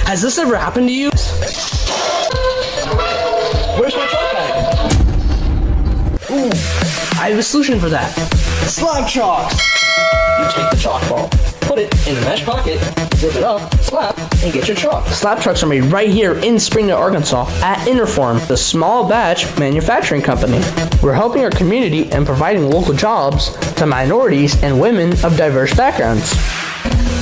Has this ever happened to you? Where's my chalk bag? Ooh, I have a solution for that. Slap chalks! You take the chalk ball, put it in a mesh pocket, zip it up, slap, and get your chalk. Slap chalks are made right here in Springdale, Arkansas at Interform, the small batch manufacturing company. We're helping our community and providing local jobs to minorities and women of diverse backgrounds.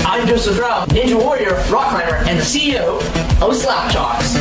I'm Joseph Rao, Ninja Warrior, rock climber, and the CEO of Slap Chalks.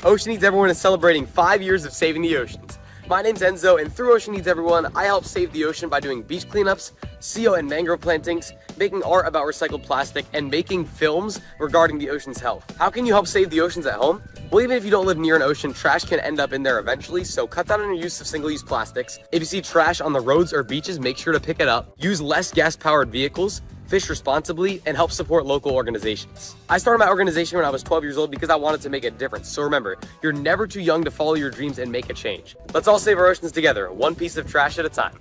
Ocean Needs Everyone is celebrating 5 years of saving the oceans. My name's Enzo, and through Ocean Needs Everyone, I help save the ocean by doing beach cleanups, seal and mangrove plantings, making art about recycled plastic, and making films regarding the ocean's health. How can you help save the oceans at home? Well, even if you don't live near an ocean, trash can end up in there eventually, so cut down on your use of single-use plastics. If you see trash on the roads or beaches, make sure to pick it up. Use less gas-powered vehicles, fish responsibly, and help support local organizations. I started my organization when I was 12 years old because I wanted to make a difference. So remember, you're never too young to follow your dreams and make a change. Let's all save our oceans together, one piece of trash at a time.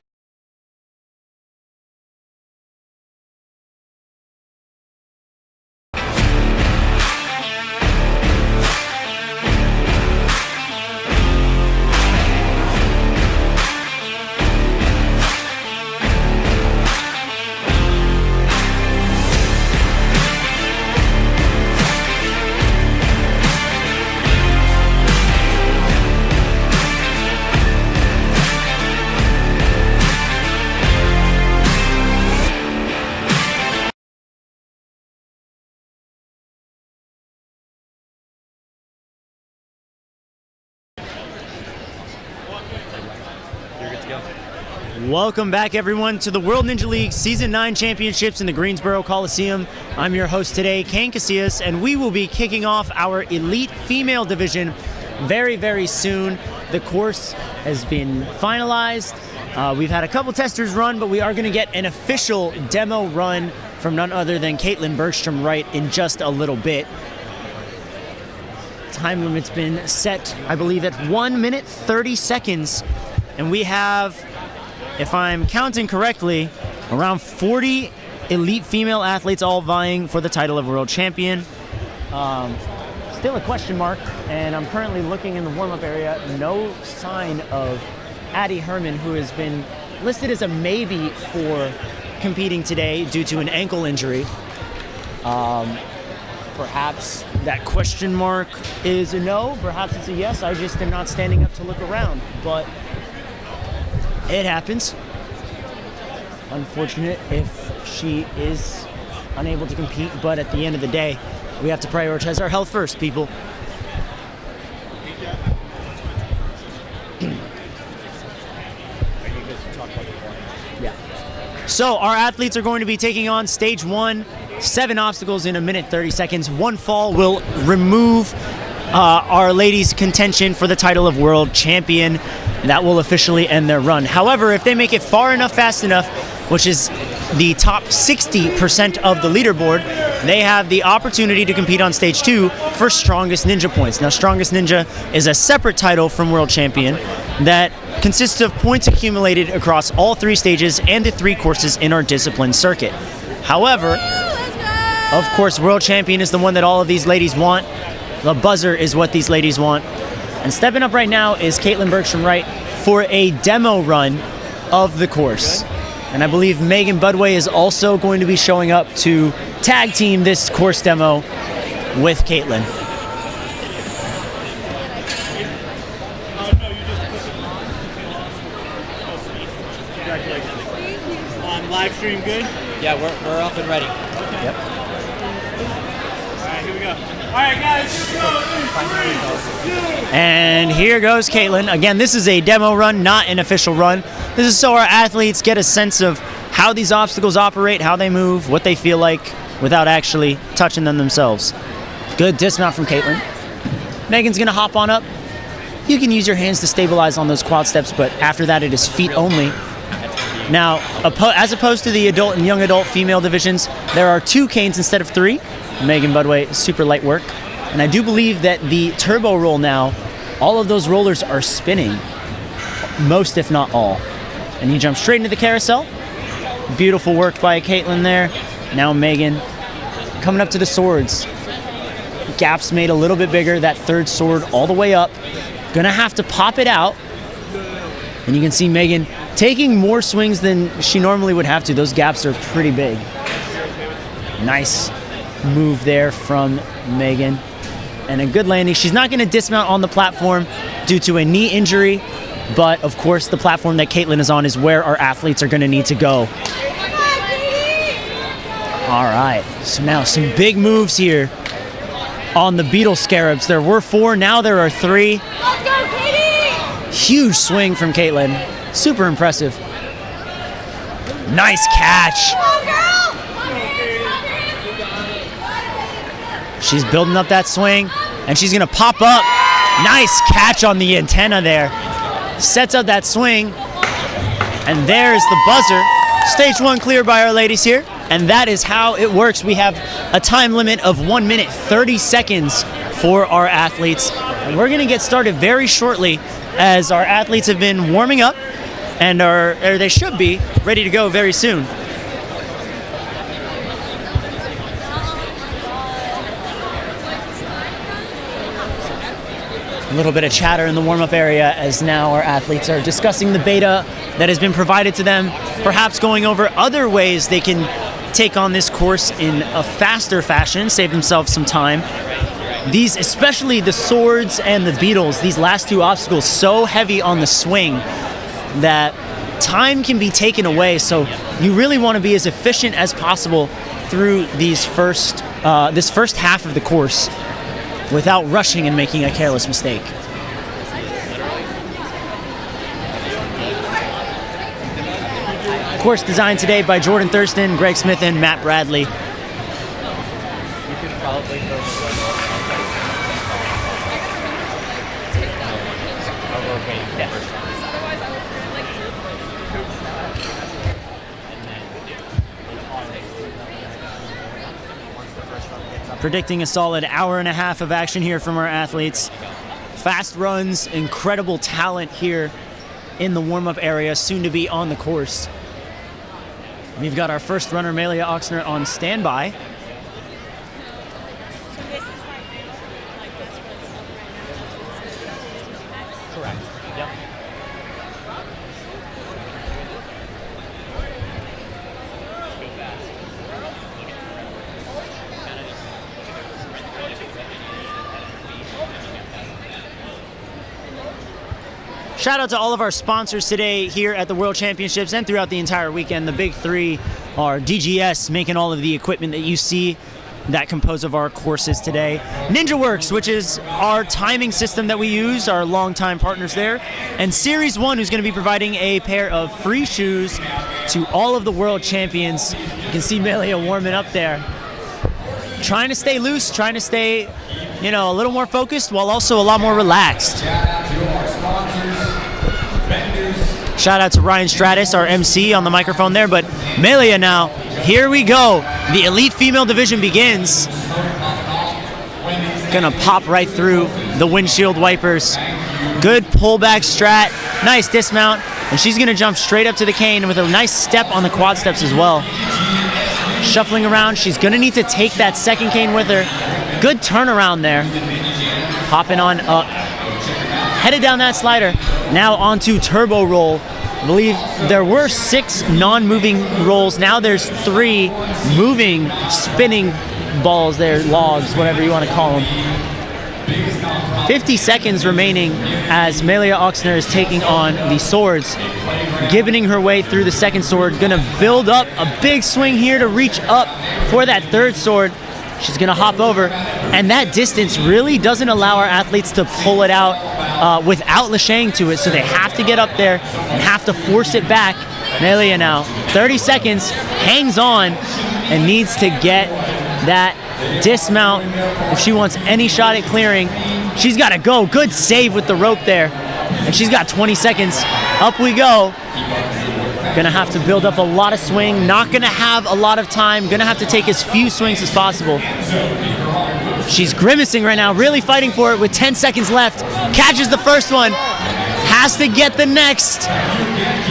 Welcome back, everyone, to the World Ninja League Season 9 Championships in the Greensboro Coliseum. I'm your host today, Kane Casillas, and we will be kicking off our Elite Female Division very, very soon. The course has been finalized. We've had a couple testers run, but we are going to get an official demo run from none other than Caitlin Bergstrom-Wright in just a little bit. Time limit's been set, I believe, at 1 minute 30 seconds, and we have, if I'm counting correctly, around 40 elite female athletes all vying for the title of world champion. Still a question mark, and I'm currently looking in the warm-up area. No sign of Addie Herman, who has been listed as a maybe for competing today due to an ankle injury. Perhaps that question mark is a no, perhaps it's a yes. I just am not standing up to look around, but it happens. Unfortunate if she is unable to compete, but at the end of the day, we have to prioritize our health first, people. Yeah. So our athletes are going to be taking on stage 1, 7 obstacles in 1 minute 30 seconds. One fall will remove our ladies' contention for the title of world champion. That will officially end their run. However, if they make it far enough, fast enough, which is the top 60% of the leaderboard, they have the opportunity to compete on stage 2 for Strongest Ninja points. Now, Strongest Ninja is a separate title from World Champion that consists of points accumulated across all 3 stages and the 3 courses in our discipline circuit. However, of course, World Champion is the one that all of these ladies want. The buzzer is what these ladies want. And stepping up right now is Caitlin Bergstrom-Wright for a demo run of the course. And I believe Megan Budway is also going to be showing up to tag team this course demo with Caitlin. Live stream good? Yeah, we're up and ready. Yep. All right, here we go. All right, guys, here we go. 3, 2. And here goes Caitlin. Again, this is a demo run, not an official run. This is so our athletes get a sense of how these obstacles operate, how they move, what they feel like without actually touching them themselves. Good dismount from Caitlin. Megan's gonna hop on up. You can use your hands to stabilize on those quad steps, but after that it is feet only. Now, as opposed to the adult and young adult female divisions, there are 2 canes instead of 3. Megan Budway, super light work. And I do believe that the turbo roll now, all of those rollers are spinning, most if not all. And he jumps straight into the carousel. Beautiful work by Caitlin there. Now Megan coming up to the swords. Gaps made a little bit bigger, that third sword all the way up. Gonna have to pop it out. And you can see Megan taking more swings than she normally would have to. Those gaps are pretty big. Nice move there from Megan. And a good landing. She's not gonna dismount on the platform due to a knee injury, but of course the platform that Caitlin is on is where our athletes are gonna need to go. All right, so now some big moves here on the beetle scarabs. There were 4, now there are 3. Let's go, Katie! Huge swing from Caitlin. Super impressive. Nice catch. Come on, girl! She's building up that swing, and she's gonna pop up. Nice catch on the antenna there. Sets up that swing, and there's the buzzer. Stage 1 cleared by our ladies here, and that is how it works. We have a time limit of 1 minute 30 seconds for our athletes, and we're gonna get started very shortly as our athletes have been warming up and or they should be ready to go very soon. A little bit of chatter in the warm-up area as now our athletes are discussing the beta that has been provided to them, perhaps going over other ways they can take on this course in a faster fashion, save themselves some time. These, especially the swords and the beetles, these last 2 obstacles, so heavy on the swing that time can be taken away, so you really want to be as efficient as possible through these this first half of the course without rushing and making a careless mistake. Course designed today by Jordan Thurston, Greg Smith, and Matt Bradley. Predicting a solid hour and a half of action here from our athletes. Fast runs, incredible talent here in the warm-up area, soon to be on the course. We've got our first runner, Melia Oxner, on standby. Correct. Yep. Shout out to all of our sponsors today here at the World Championships and throughout the entire weekend. The big 3 are DGS, making all of the equipment that you see that compose of our courses today. NinjaWorks, which is our timing system that we use, our longtime partners there. And Series 1, who's going to be providing a pair of free shoes to all of the world champions. You can see Melia warming up there. Trying to stay loose, trying to stay, a little more focused while also a lot more relaxed. Shout out to Ryan Stratus, our MC, on the microphone there. But Melia now, here we go. The elite female division begins. Gonna pop right through the windshield wipers. Good pullback strat, nice dismount, and she's gonna jump straight up to the cane with a nice step on the quad steps as well. Shuffling around, she's gonna need to take that second cane with her. Good turnaround there. Hopping on up. Headed down that slider. Now onto turbo roll. I believe there were 6 non-moving rolls. Now there's 3 moving, spinning balls there, logs, whatever you want to call them. 50 seconds remaining as Melia Oxner is taking on the swords. Gibboning her way through the second sword. Gonna build up a big swing here to reach up for that third sword. She's gonna hop over, and that distance really doesn't allow our athletes to pull it out without lashaying to it, so they have to get up there and have to force it back. Melia now, 30 seconds, hangs on, and needs to get that dismount if she wants any shot at clearing. She's gotta go, good save with the rope there, and she's got 20 seconds. Up we go. Gonna have to build up a lot of swing, not gonna have a lot of time, gonna have to take as few swings as possible. She's grimacing right now, really fighting for it with 10 seconds left. Catches the first one, has to get the next.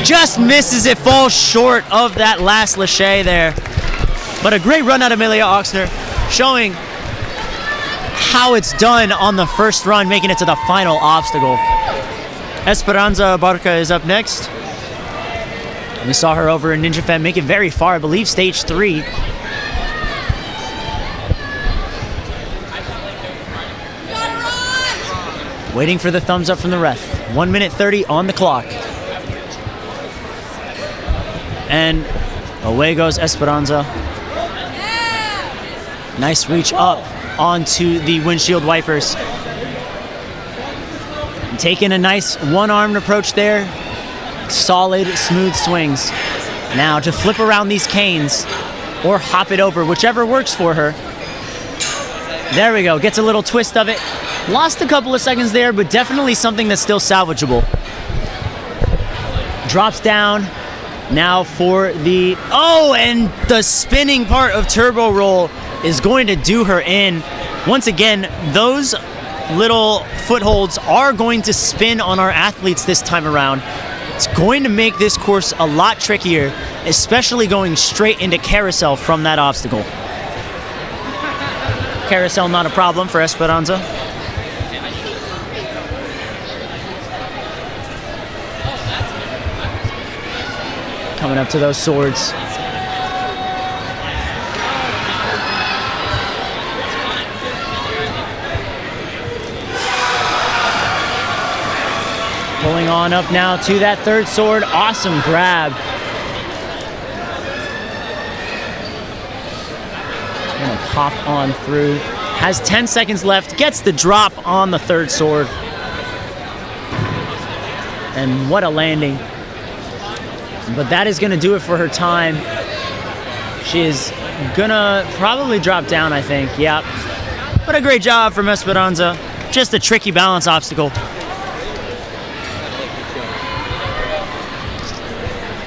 Just misses it, falls short of that last lâché there. But a great run out of Melia Oxner. showing how it's done on the first run, making it to the final obstacle. Esperanza Barca is up next. We saw her over in Ninja Fem make it very far, I believe stage 3. Waiting for the thumbs up from the ref. 1 minute 30 on the clock. And away goes Esperanza. Nice reach up onto the windshield wipers. Taking a nice one-armed approach there. Solid, smooth swings. Now to flip around these canes or hop it over, whichever works for her. There we go, gets a little twist of it. Lost a couple of seconds there, but definitely something that's still salvageable. Drops down. Now for the, oh, and the spinning part of turbo roll is going to do her in. Once again, those little footholds are going to spin on our athletes this time around. It's going to make this course a lot trickier, especially going straight into carousel from that obstacle. Carousel not a problem for Esperanza. Coming up to those swords. Pulling on up now to that third sword. Awesome grab. Gonna pop on through. Has 10 seconds left. Gets the drop on the third sword. And what a landing. But that is gonna do it for her time. She is gonna probably drop down, I think. Yep. But a great job from Esperanza. Just a tricky balance obstacle.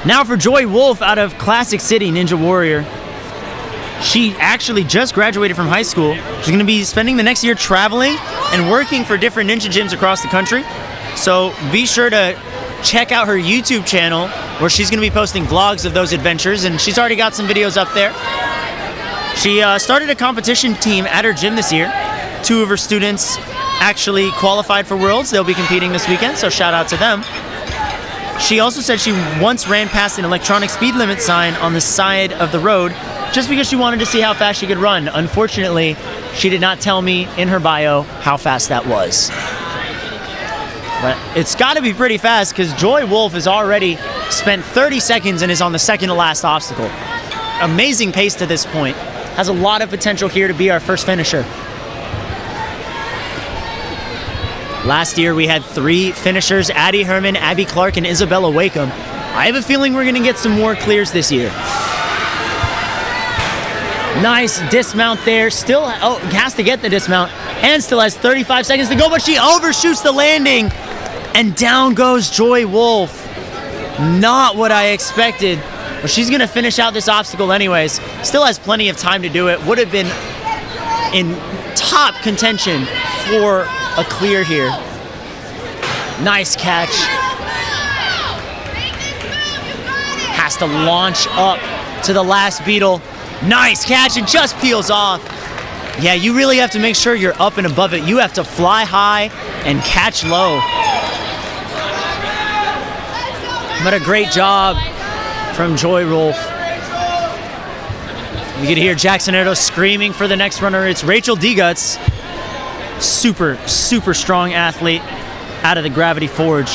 Now for Joy Wolf out of Classic City Ninja Warrior. She actually just graduated from high school. She's going to be spending the next year traveling and working for different ninja gyms across the country. So be sure to check out her YouTube channel where she's going to be posting vlogs of those adventures, and she's already got some videos up there. She started a competition team at her gym this year. 2 of her students actually qualified for Worlds. They'll be competing this weekend, so shout out to them. She also said she once ran past an electronic speed limit sign on the side of the road just because she wanted to see how fast she could run. Unfortunately, she did not tell me in her bio how fast that was. But it's got to be pretty fast because Joy Wolf has already spent 30 seconds and is on the second to last obstacle. Amazing pace to this point. Has a lot of potential here to be our first finisher. Last year we had 3 finishers, Addie Herman, Abby Clark, and Isabella Wakeham. I have a feeling we're gonna get some more clears this year. Nice dismount there, still has to get the dismount, and still has 35 seconds to go, but she overshoots the landing, and down goes Joy Wolf. Not what I expected, but she's gonna finish out this obstacle anyways. Still has plenty of time to do it, would have been in top contention for a clear here. Nice catch. Has to launch up to the last beetle. Nice catch, and just peels off. Yeah, you really have to make sure you're up and above it. You have to fly high and catch low. But a great job from Joy Wolf. You can hear Jackson Erdo screaming for the next runner. It's Rachel Deguts. Super, super strong athlete out of the Gravity Forge.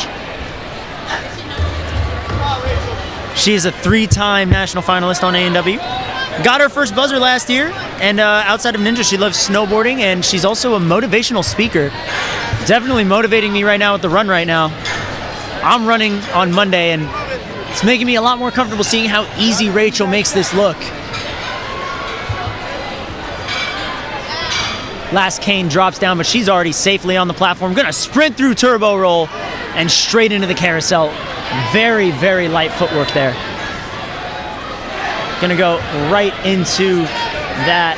She is a 3-time national finalist on A&W. Got her first buzzer last year, and outside of ninja, she loves snowboarding, and she's also a motivational speaker. Definitely motivating me right now with the run right now. I'm running on Monday, and it's making me a lot more comfortable seeing how easy Rachel makes this look. Last cane drops down, but she's already safely on the platform. Gonna sprint through turbo roll and straight into the carousel. Very, very light footwork there. Gonna go right into that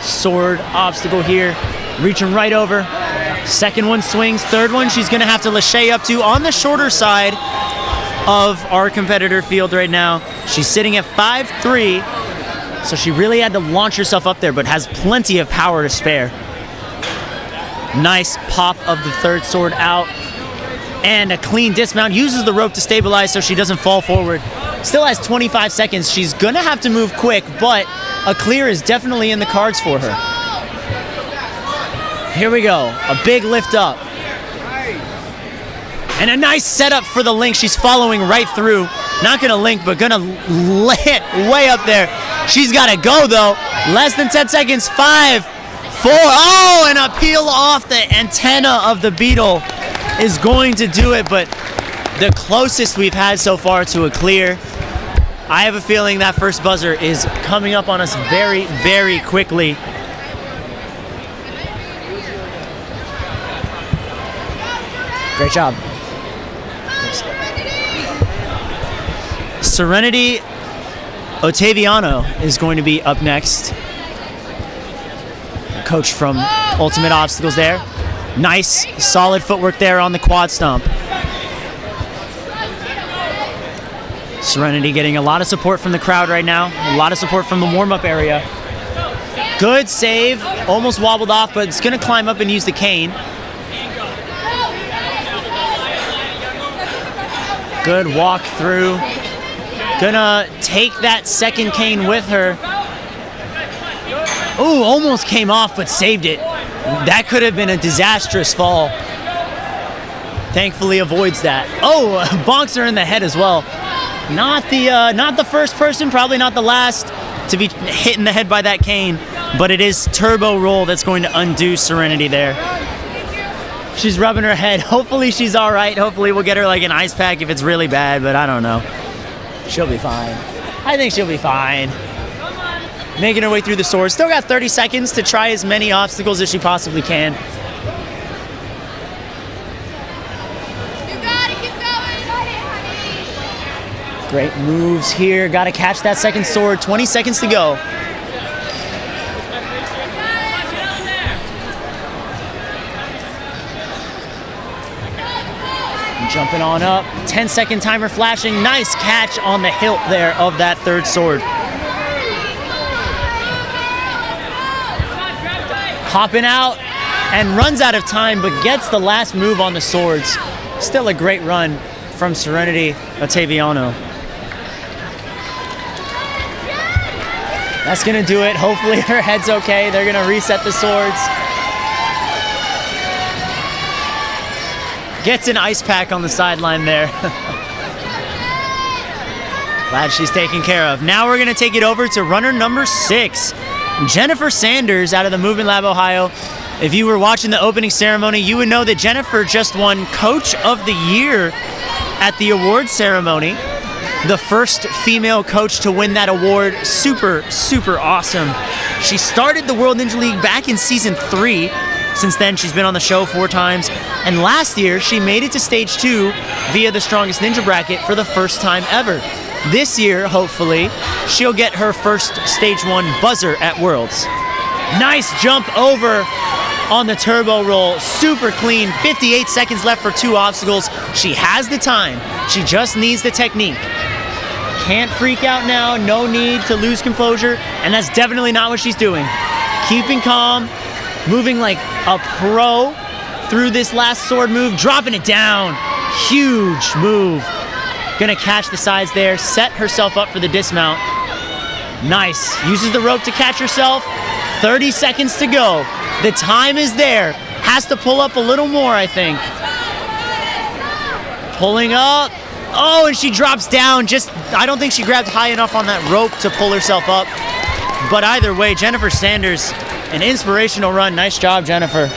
sword obstacle here. Reaching right over. Second one swings. Third one she's gonna have to lâcher up to on the shorter side of our competitor field right now. She's sitting at 5'3", So she really had to launch herself up there, but has plenty of power to spare. Nice pop of the third sword out. And a clean dismount. Uses the rope to stabilize so she doesn't fall forward. Still has 25 seconds. She's gonna have to move quick, but a clear is definitely in the cards for her. Here we go. A big lift up. And a nice setup for the link. She's following right through. Not gonna link, but gonna land way up there. She's gotta go though. Less than 10 seconds. 5, 4. Oh, and a peel off the antenna of the beetle is going to do it, but the closest we've had so far to a clear. I have a feeling that first buzzer is coming up on us very, very quickly. Great job. Serenity Ottaviano is going to be up next. Coach from Ultimate Obstacles there. Nice, solid footwork there on the quad stomp. Serenity getting a lot of support from the crowd right now. A lot of support from the warm-up area. Good save. Almost wobbled off, but it's going to climb up and use the cane. Good walk through. Gonna take that second cane with her. Ooh, almost came off, but saved it. That could have been a disastrous fall. Thankfully avoids that. Oh, bonks her in the head as well. Not the first person, probably not the last to be hit in the head by that cane, but it is turbo roll that's going to undo Serenity there. She's rubbing her head. Hopefully she's all right. Hopefully we'll get her like an ice pack if it's really bad, but I don't know. She'll be fine. I think she'll be fine. Making her way through the sword. Still got 30 seconds to try as many obstacles as she possibly can. You got it, keep going. Great moves here. Got to catch that second sword. 20 seconds to go. Jumping on up. 10-second timer flashing. Nice catch on the hilt there of that third sword. Hopping out and runs out of time, but gets the last move on the swords. Still a great run from Serenity Ottaviano. That's gonna do it. Hopefully her head's okay. They're gonna reset the swords. Gets an ice pack on the sideline there. Glad she's taken care of. Now we're gonna take it over to runner number 6. Jennifer Sanders out of the Movement Lab, Ohio. If you were watching the opening ceremony, you would know that Jennifer just won Coach of the Year at the award ceremony. The first female coach to win that award. Super, super awesome. She started the World Ninja League back in season 3. Since then, she's been on the show 4 times. And last year, she made it to stage 2 via the Strongest Ninja bracket for the first time ever. This year, hopefully, she'll get her first stage 1 buzzer at Worlds. Nice jump over on the turbo roll. Super clean. 58 seconds left for 2 obstacles. She has the time. She just needs the technique. Can't freak out now. No need to lose composure. And that's definitely not what she's doing. Keeping calm. Moving like a pro through this last sword move. Dropping it down. Huge move. Gonna catch the sides there. Set herself up for the dismount. Nice. Uses the rope to catch herself. 30 seconds to go. The time is there. Has to pull up a little more, I think. Pulling up. Oh, and she drops down. I don't think she grabbed high enough on that rope to pull herself up. But either way, Jennifer Sanders, an inspirational run. Nice job, Jennifer.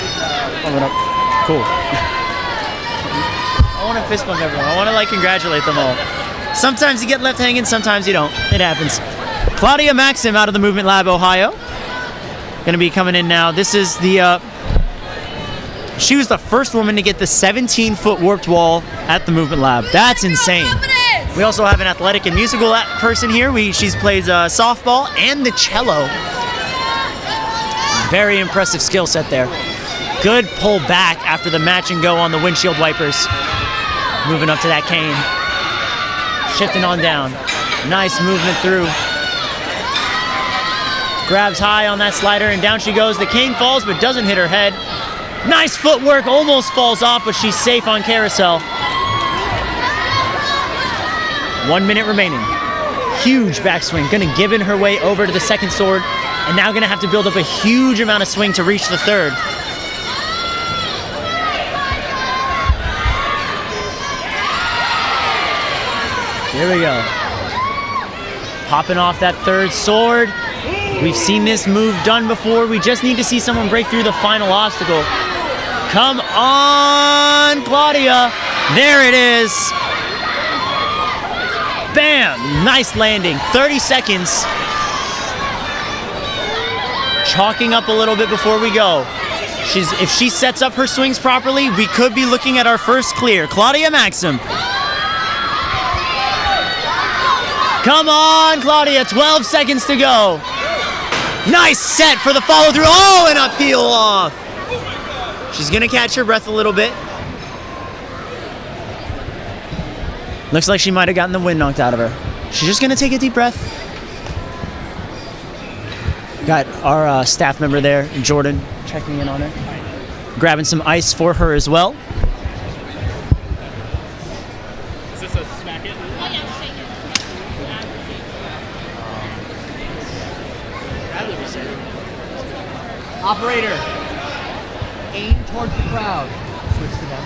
Cool. I want to fist bump everyone. I want to congratulate them all. Sometimes you get left hanging, sometimes you don't. It happens. Claudia Maxim out of the Movement Lab, Ohio. Going to be coming in now. This is the, she was the first woman to get the 17-foot warped wall at the Movement Lab. That's insane. We also have an athletic and musical person here. She plays softball and the cello. Very impressive skill set there. Good pull back after the match and go on the windshield wipers. Moving up to that cane. Shifting on down. Nice movement through. Grabs high on that slider, and down she goes. The cane falls, but doesn't hit her head. Nice footwork, almost falls off, but she's safe on carousel. 1 minute remaining. Huge backswing, gonna give in her way over to the second sword, and now gonna have to build up a huge amount of swing to reach the third. Here we go. Popping off that third sword. We've seen this move done before. We just need to see someone break through the final obstacle. Come on, Claudia. There it is. Bam! Nice landing. 30 seconds. Chalking up a little bit before we go. If she sets up her swings properly, we could be looking at our first clear. Claudia Maxim. Come on, Claudia. 12 seconds to go. Nice set for the follow through. Oh, and a peel off. She's gonna catch her breath a little bit. Looks like she might have gotten the wind knocked out of her. She's just gonna take a deep breath. Got our staff member there, Jordan, checking in on her. Grabbing some ice for her as well. Is this a smack it? Oh, yeah, shake it. Operator, aim towards the crowd. Switch to them.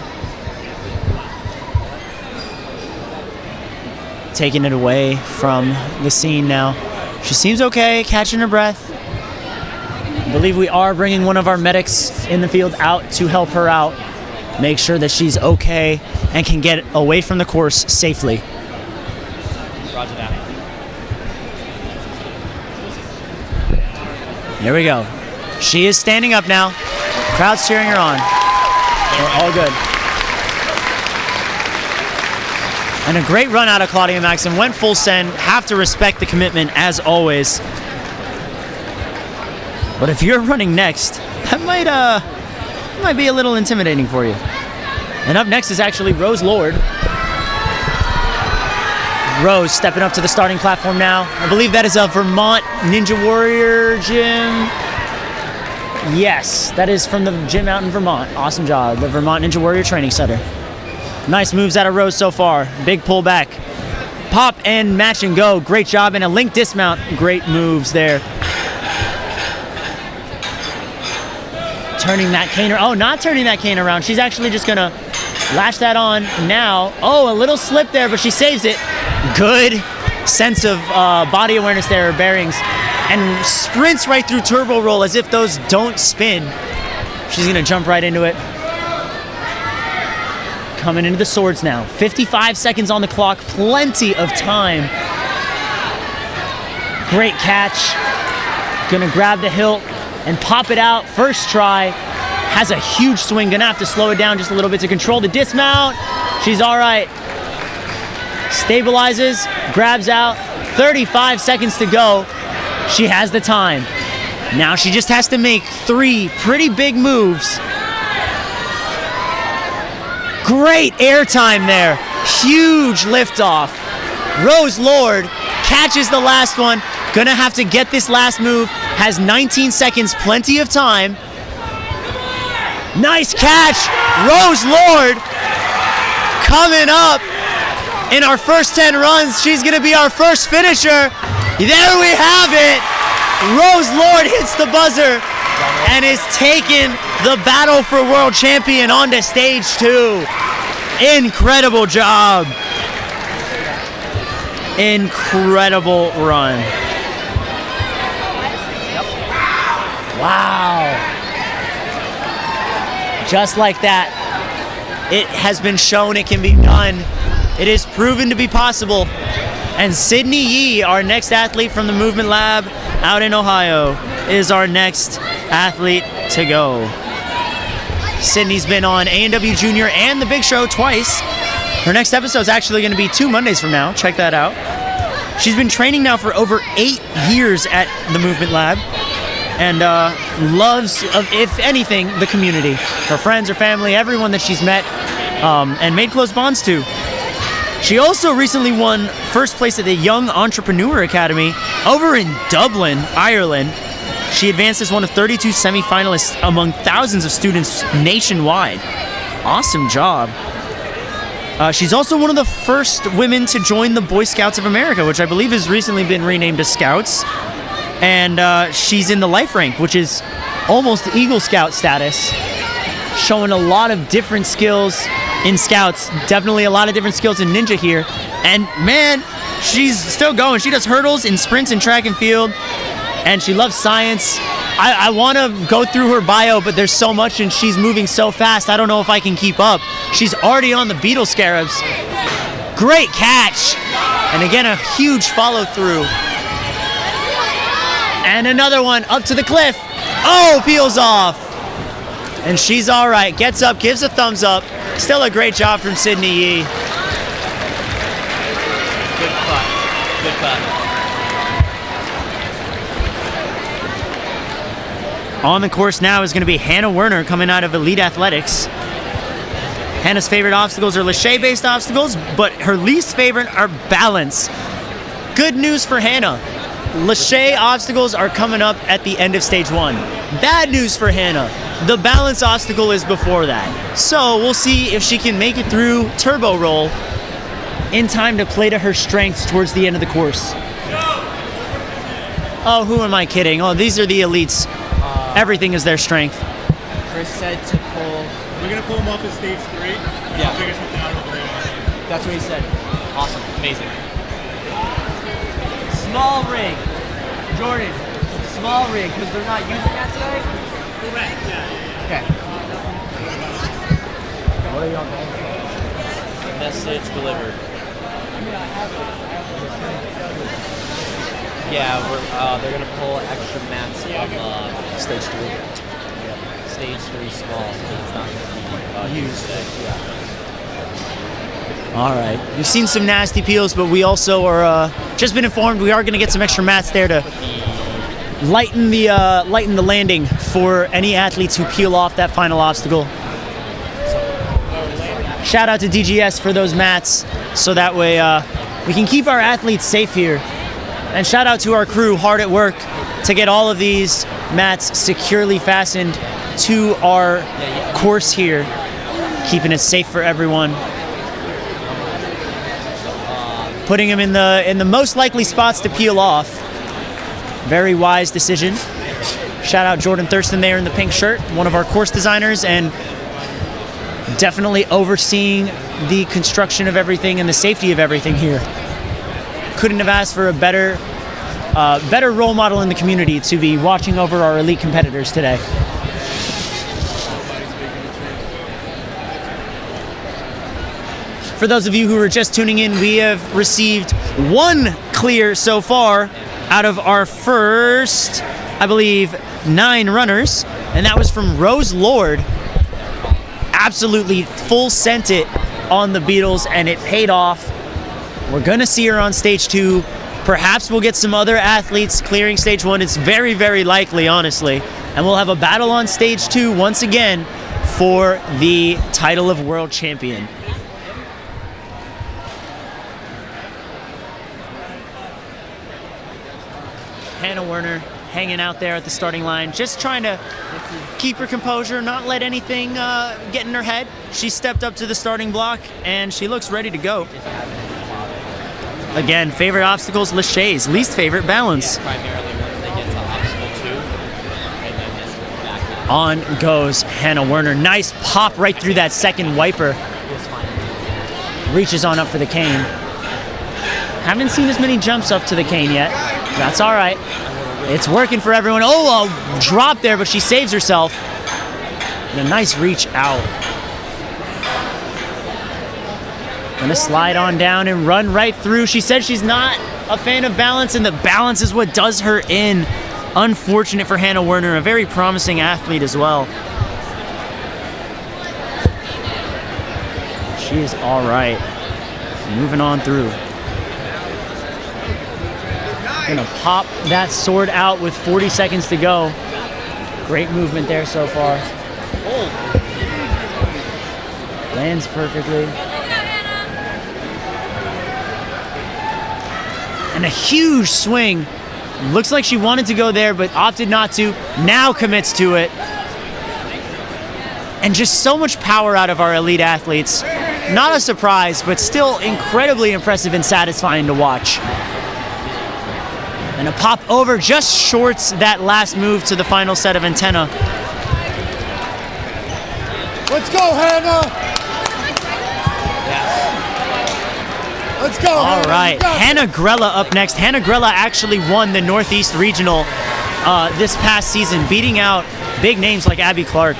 Taking it away from the scene now. She seems okay, catching her breath. I believe we are bringing one of our medics in the field out to help her out. Make sure that she's okay and can get away from the course safely. Roger that. Here we go. She is standing up now. Crowd's cheering her on. We're all good. And a great run out of Claudia Maxim. Went full send. Have to respect the commitment as always. But if you're running next, that might be a little intimidating for you. And up next is actually Rose Lord. Rose stepping up to the starting platform now. I believe that is a Vermont Ninja Warrior gym. Yes, that is from the gym out in Vermont. Awesome job, the Vermont Ninja Warrior Training Center. Nice moves out of Rose so far. Big pullback. Pop and match and go. Great job. And a link dismount. Great moves there. Turning that cane. Oh, not turning that cane around. She's actually just going to latch that on now. Oh, a little slip there, but she saves it. Good sense of body awareness there, her bearings. And sprints right through turbo roll as if those don't spin. She's going to jump right into it. Coming into the swords now. 55 seconds on the clock. Plenty of time. Great catch. Gonna grab the hilt and pop it out. First try. Has a huge swing. Gonna have to slow it down just a little bit to control the dismount. She's all right. Stabilizes. Grabs out. 35 seconds to go. She has the time. Now she just has to make 3 pretty big moves. Great air time there. Huge liftoff. Rose Lord catches the last one. Gonna have to get this last move. Has 19 seconds, plenty of time. Nice catch. Rose Lord coming up in our first 10 runs. She's gonna be our first finisher. There we have it. Rose Lord hits the buzzer and is taking the battle for world champion onto stage 2. Incredible job. Incredible run. Wow. Just like that, it has been shown it can be done. It is proven to be possible. And Sydney Yee, our next athlete from the Movement Lab out in Ohio, is our next athlete to go. Sydney's been on A&W Junior and The Big Show twice. Her next episode is actually going to be 2 Mondays from now. Check that out. She's been training now for over 8 years at the Movement Lab and loves, if anything, the community. Her friends, her family, everyone that she's met and made close bonds to. She also recently won first place at the Young Entrepreneur Academy over in Dublin, Ireland. She advanced as one of 32 semifinalists among thousands of students nationwide. Awesome job. She's also one of the first women to join the Boy Scouts of America, which I believe has recently been renamed to Scouts. And she's in the life rank, which is almost Eagle Scout status, showing a lot of different skills in Scouts. Definitely a lot of different skills in Ninja here. And man, she's still going. She does hurdles in sprints and track and field, and she loves science. I want to go through her bio, but there's so much and she's moving so fast, I don't know if I can keep up. She's already on the beetle scarabs. Great catch. And again, a huge follow through. And another one up to the cliff. Oh, peels off. And she's all right. Gets up, gives a thumbs up. Still a great job from Sydney Yee. Good cut. Good cut. On the course now is going to be Hannah Werner coming out of Elite Athletics. Hannah's favorite obstacles are lache-based obstacles, but her least favorite are balance. Good news for Hannah. Lache obstacles are coming up at the end of stage 1. Bad news for Hannah. The balance obstacle is before that. So we'll see if she can make it through Turbo Roll in time to play to her strengths towards the end of the course. Oh, who am I kidding? Oh, these are the elites. Everything is their strength. Chris said to pull. We're gonna pull him off at stage 3. Yeah. I'll figure something out over there. That's what he said. Awesome. Amazing. Small rig. Jordan, small rig, because they're not using that today? Correct, yeah. Okay. What are y'all going? Message delivered. Yeah, they're gonna pull extra mats from Stage 3. stage 3 small, so it's not gonna be used today. Yeah. All right. We've seen some nasty peels, but we also are just been informed we are going to get some extra mats there to lighten the landing for any athletes who peel off that final obstacle. Shout out to DGS for those mats, so that way we can keep our athletes safe here. And shout out to our crew, hard at work to get all of these mats securely fastened to our course here, keeping it safe for everyone. Putting them in the most likely spots to peel off. Very wise decision. Shout out Jordan Thurston there in the pink shirt, one of our course designers, and definitely overseeing the construction of everything and the safety of everything here. Couldn't have asked for a better role model in the community to be watching over our elite competitors today. For those of you who are just tuning in, we have received 1 clear so far out of our first, I believe, 9 runners, and that was from Rose Lord. Absolutely full sent it on the Beatles, and it paid off. We're gonna see her on stage 2. Perhaps we'll get some other athletes clearing stage 1. It's very, very likely, honestly. And we'll have a battle on stage 2 once again for the title of world champion. Hannah Werner hanging out there at the starting line, just trying to keep her composure, not let anything get in her head. She stepped up to the starting block, and she looks ready to go. Again, favorite obstacles, laches. Least favorite, balance. Primarily once they get to obstacle 2, and then just back On goes Hannah Werner. Nice pop right through that second wiper. Reaches on up for the cane. Haven't seen as many jumps up to the cane yet. That's all right. It's working for everyone. Oh, a drop there, but she saves herself. And a nice reach out. Gonna slide on down and run right through. She said she's not a fan of balance, and the balance is what does her in. Unfortunate for Hannah Werner, a very promising athlete as well. She is all right. Moving on through. Gonna pop that sword out with 40 seconds to go. Great movement there so far. Lands perfectly. And a huge swing Looks like she wanted to go there, but opted not to. Now commits to it. And just so much power out of our elite athletes. Not a surprise, but still incredibly impressive and satisfying to watch. And a pop over just shorts that last move to the final set of antenna. Let's go, Hannah! Let's go, All Hannah. right, Hannah Grella up next. Hannah Grella actually won the Northeast Regional this past season, beating out big names like Abby Clark.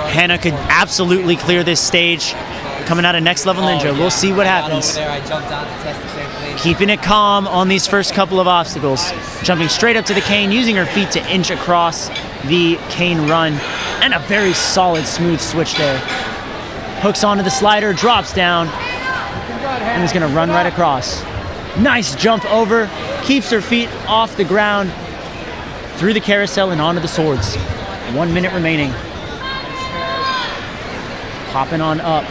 Hannah could absolutely clear this stage. Coming out of Next Level Ninja. We'll see what happens. Keeping it calm on these first couple of obstacles. Jumping straight up to the cane, using her feet to inch across the cane run. And a very solid, smooth switch there. Hooks onto the slider, drops down, and is gonna run right across. Nice jump over, keeps her feet off the ground, through the carousel and onto the swords. 1 minute remaining. Popping on up.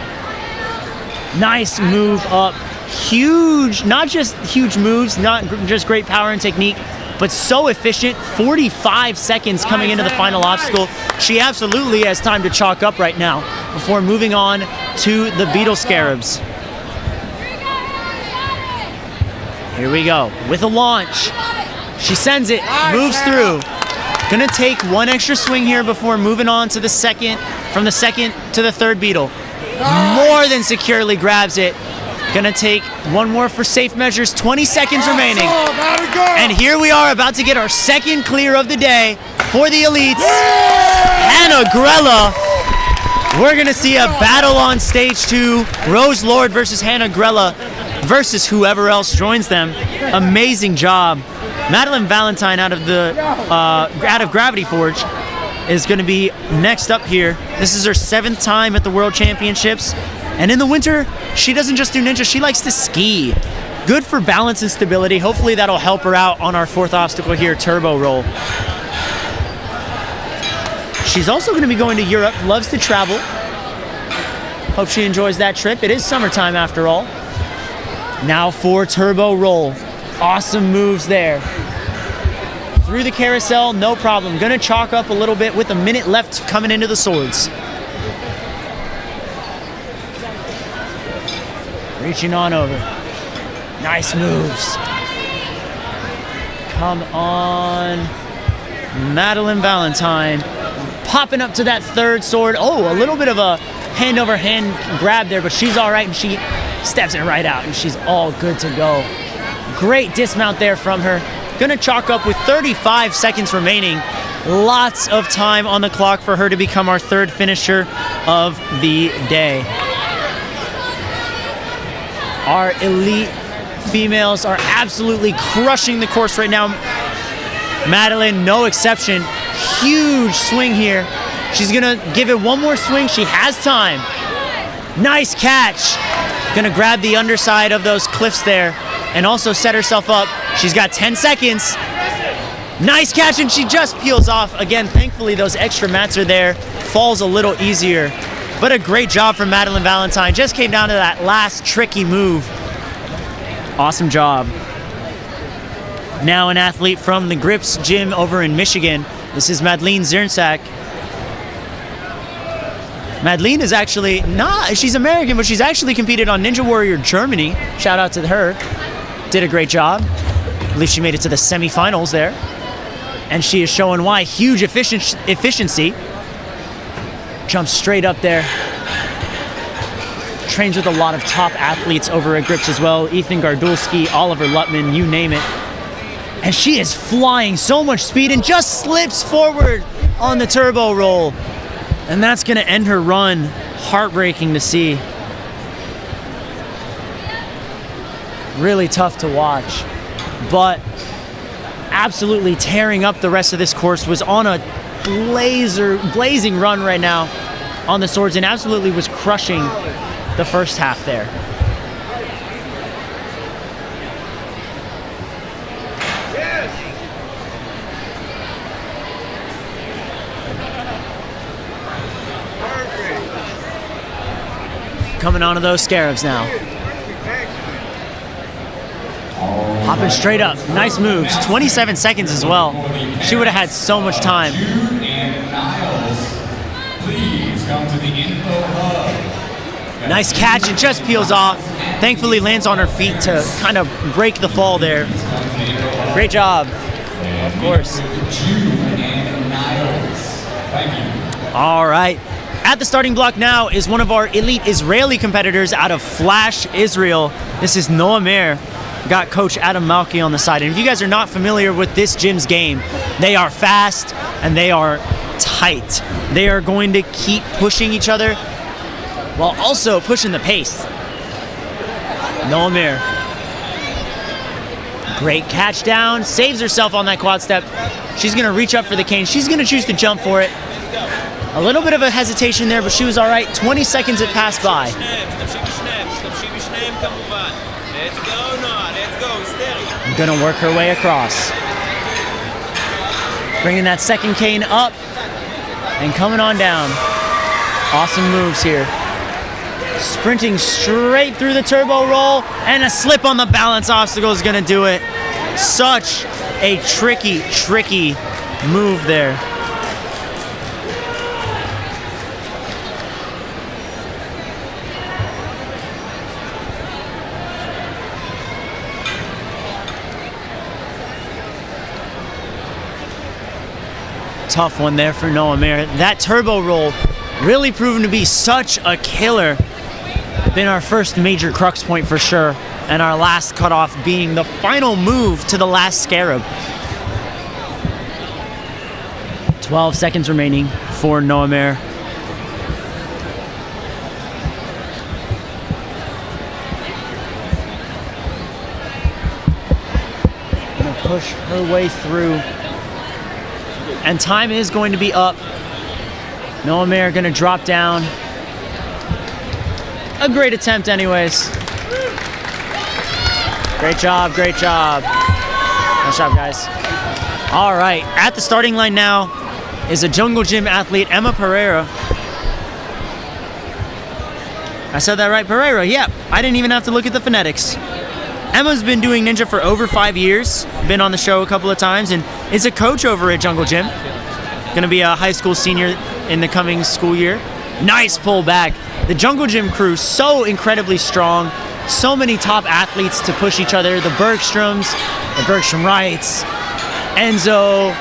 Nice move up. Huge, not just huge moves, not just great power and technique, but so efficient. 45 seconds coming into the final obstacle. She absolutely has time to chalk up right now before moving on to the Beetle Scarabs. Here we go with a launch. She sends it, moves through. Gonna take one extra swing here before moving on to the second, from the second to the third beetle. More than securely grabs it. Gonna take one more for safe measures, 20 seconds remaining. And here we are about to get our second clear of the day for the elites. Hannah Grella. We're gonna see a battle on stage 2. Rose Lord versus Hannah Grella versus whoever else joins them. Amazing job. Madeline Valentine out of Gravity Forge is going to be next up here. This is her 7th time at the World Championships. And in the winter, she doesn't just do ninja, she likes to ski. Good for balance and stability. Hopefully that'll help her out on our 4th obstacle here, Turbo Roll. She's also going to be going to Europe, loves to travel. Hope she enjoys that trip. It is summertime after all. Now for Turbo Roll. Awesome moves there. Through the carousel, no problem. Gonna chalk up a little bit with a minute left coming into the swords. Reaching on over. Nice moves. Come on. Madeline Valentine. Popping up to that third sword. Oh, a little bit of a hand over hand grab there, but she's all right and she steps it right out and she's all good to go. Great dismount there from her. Gonna chalk up with 35 seconds remaining. Lots of time on the clock for her to become our 3rd finisher of the day. Our elite females are absolutely crushing the course right now. Madeline, no exception. Huge swing here. She's gonna give it one more swing. She has time. Nice catch. Gonna grab the underside of those cliffs there and also set herself up. She's got 10 seconds. Nice catch, and she just peels off. Again, thankfully, those extra mats are there. Falls a little easier. But a great job from Madeline Valentine. Just came down to that last tricky move. Awesome job. Now an athlete from the Grips gym over in Michigan. This is Madeleine Zernsak. Madeleine is actually not, she's American, but she's actually competed on Ninja Warrior Germany. Shout out to her. Did a great job. I believe she made it to the semifinals there. And she is showing why. Huge efficiency. Jumps straight up there. Trains with a lot of top athletes over at Grips as well. Ethan Gardulski, Oliver Lutman, you name it. And she is flying so much speed and just slips forward on the turbo roll. And that's gonna end her run. Heartbreaking to see. Really tough to watch. But absolutely tearing up the rest of this course. Was on a blazing run right now on the swords and absolutely was crushing the first half there. Coming onto those scarabs now. Hopping straight up. Nice moves. 27 seconds as well. She would have had so much time. Nice catch. It just peels off. Thankfully lands on her feet to kind of break the fall there. Great job. Of course. All right. At the starting block now is one of our elite Israeli competitors out of Flash, Israel. This is Noah Meir. Got Coach Adam Malki on the side. And if you guys are not familiar with this gym's game, they are fast and they are tight. They are going to keep pushing each other while also pushing the pace. Noah Meir. Great catch down. Saves herself on that quad step. She's going to reach up for the cane. She's going to choose to jump for it. A little bit of a hesitation there, but she was all right. 20 seconds had passed by. Gonna work her way across. Bringing that second cane up and coming on down. Awesome moves here. Sprinting straight through the turbo roll, and a slip on the balance obstacle is gonna do it. Such a tricky move there. Tough one there for Noah Meir. That turbo roll really proven to be such a killer. Been our first major crux point for sure, and our last cutoff being the final move to the last scarab. 12 seconds remaining for Noah Meir. Gonna push her way through. And time is going to be up. Noah Meir gonna drop down. A great attempt anyways. Great job. Nice job, guys. All right, at the starting line now is a jungle gym athlete, Emma Pereira. I said that right, Pereira, yeah. I didn't even have to look at the phonetics. Emma's been doing ninja for over 5 years, been on the show a couple of times, and is a coach over at Jungle Gym. Gonna be a high school senior in the coming school year. Nice pull back. The Jungle Gym crew, so incredibly strong. So many top athletes to push each other. The Bergstroms, the Bergstrom Wrights, Enzo,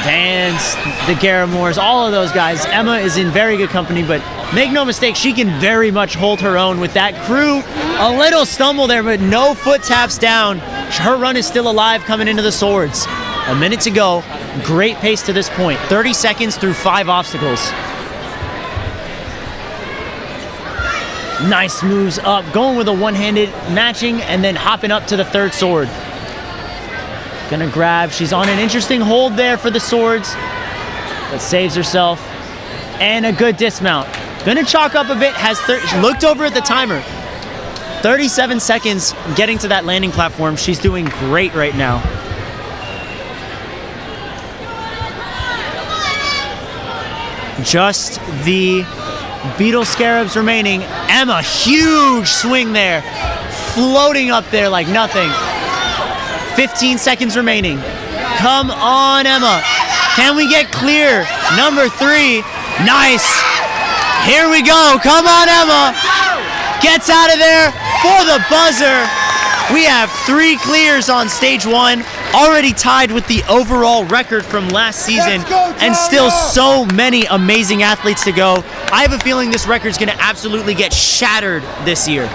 Vance, the Garamores, all of those guys. Emma is in very good company, but make no mistake, she can very much hold her own with that crew. A little stumble there, but no foot taps down. Her run is still alive coming into the swords. A minute to go. Great pace to this point. 30 seconds through 5 obstacles. Nice moves up. Going with a one-handed matching and then hopping up to the third sword. Gonna grab. She's on an interesting hold there for the swords, but saves herself. And a good dismount. Gonna chalk up a bit. Looked over at the timer. 37 seconds getting to that landing platform. She's doing great right now. Just the beetle scarabs remaining. Emma, huge swing there. Floating up there like nothing. 15 seconds remaining. Come on, Emma. Can we get clear? Number 3. Nice. Here we go. Come on, Emma. Gets out of there for the buzzer. We have 3 clears on stage 1. Already tied with the overall record from last season. And still so many amazing athletes to go. I have a feeling this record's going to absolutely get shattered this year.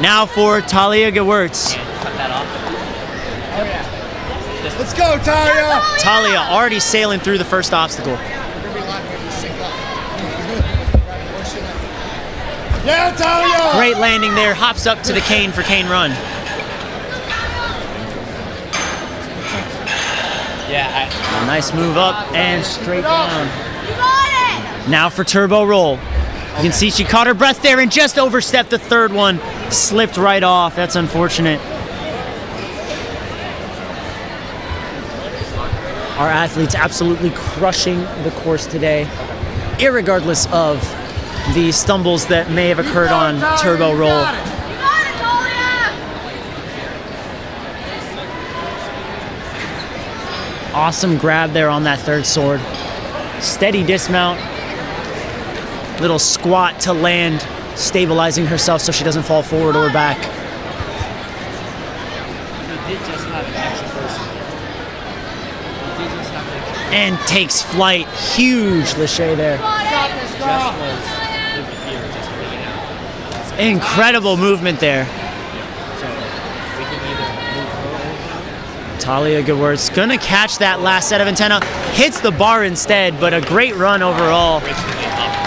Now for Talia Gewurz. Let's go, Talia! Talia already sailing through the first obstacle. Yeah, Talia! Great landing there. Hops up to the cane for cane run. Yeah, A nice move up and straight down. You got it! Now for turbo roll. You can see she caught her breath there and just overstepped the third one. Slipped right off. That's unfortunate. Our athletes absolutely crushing the course today, irregardless of the stumbles that may have occurred on turbo roll. You got it, Talia! Awesome grab there on that third sword. Steady dismount. Little squat to land, stabilizing herself so she doesn't fall forward or back. He did just have an extra person. He did just have an extra And takes flight. Huge lâché there. just was over here, just hanging out. Incredible movement there. So we can either move her over. Talia, good words. Gonna catch that last set of antenna. Hits the bar instead, but a great run overall.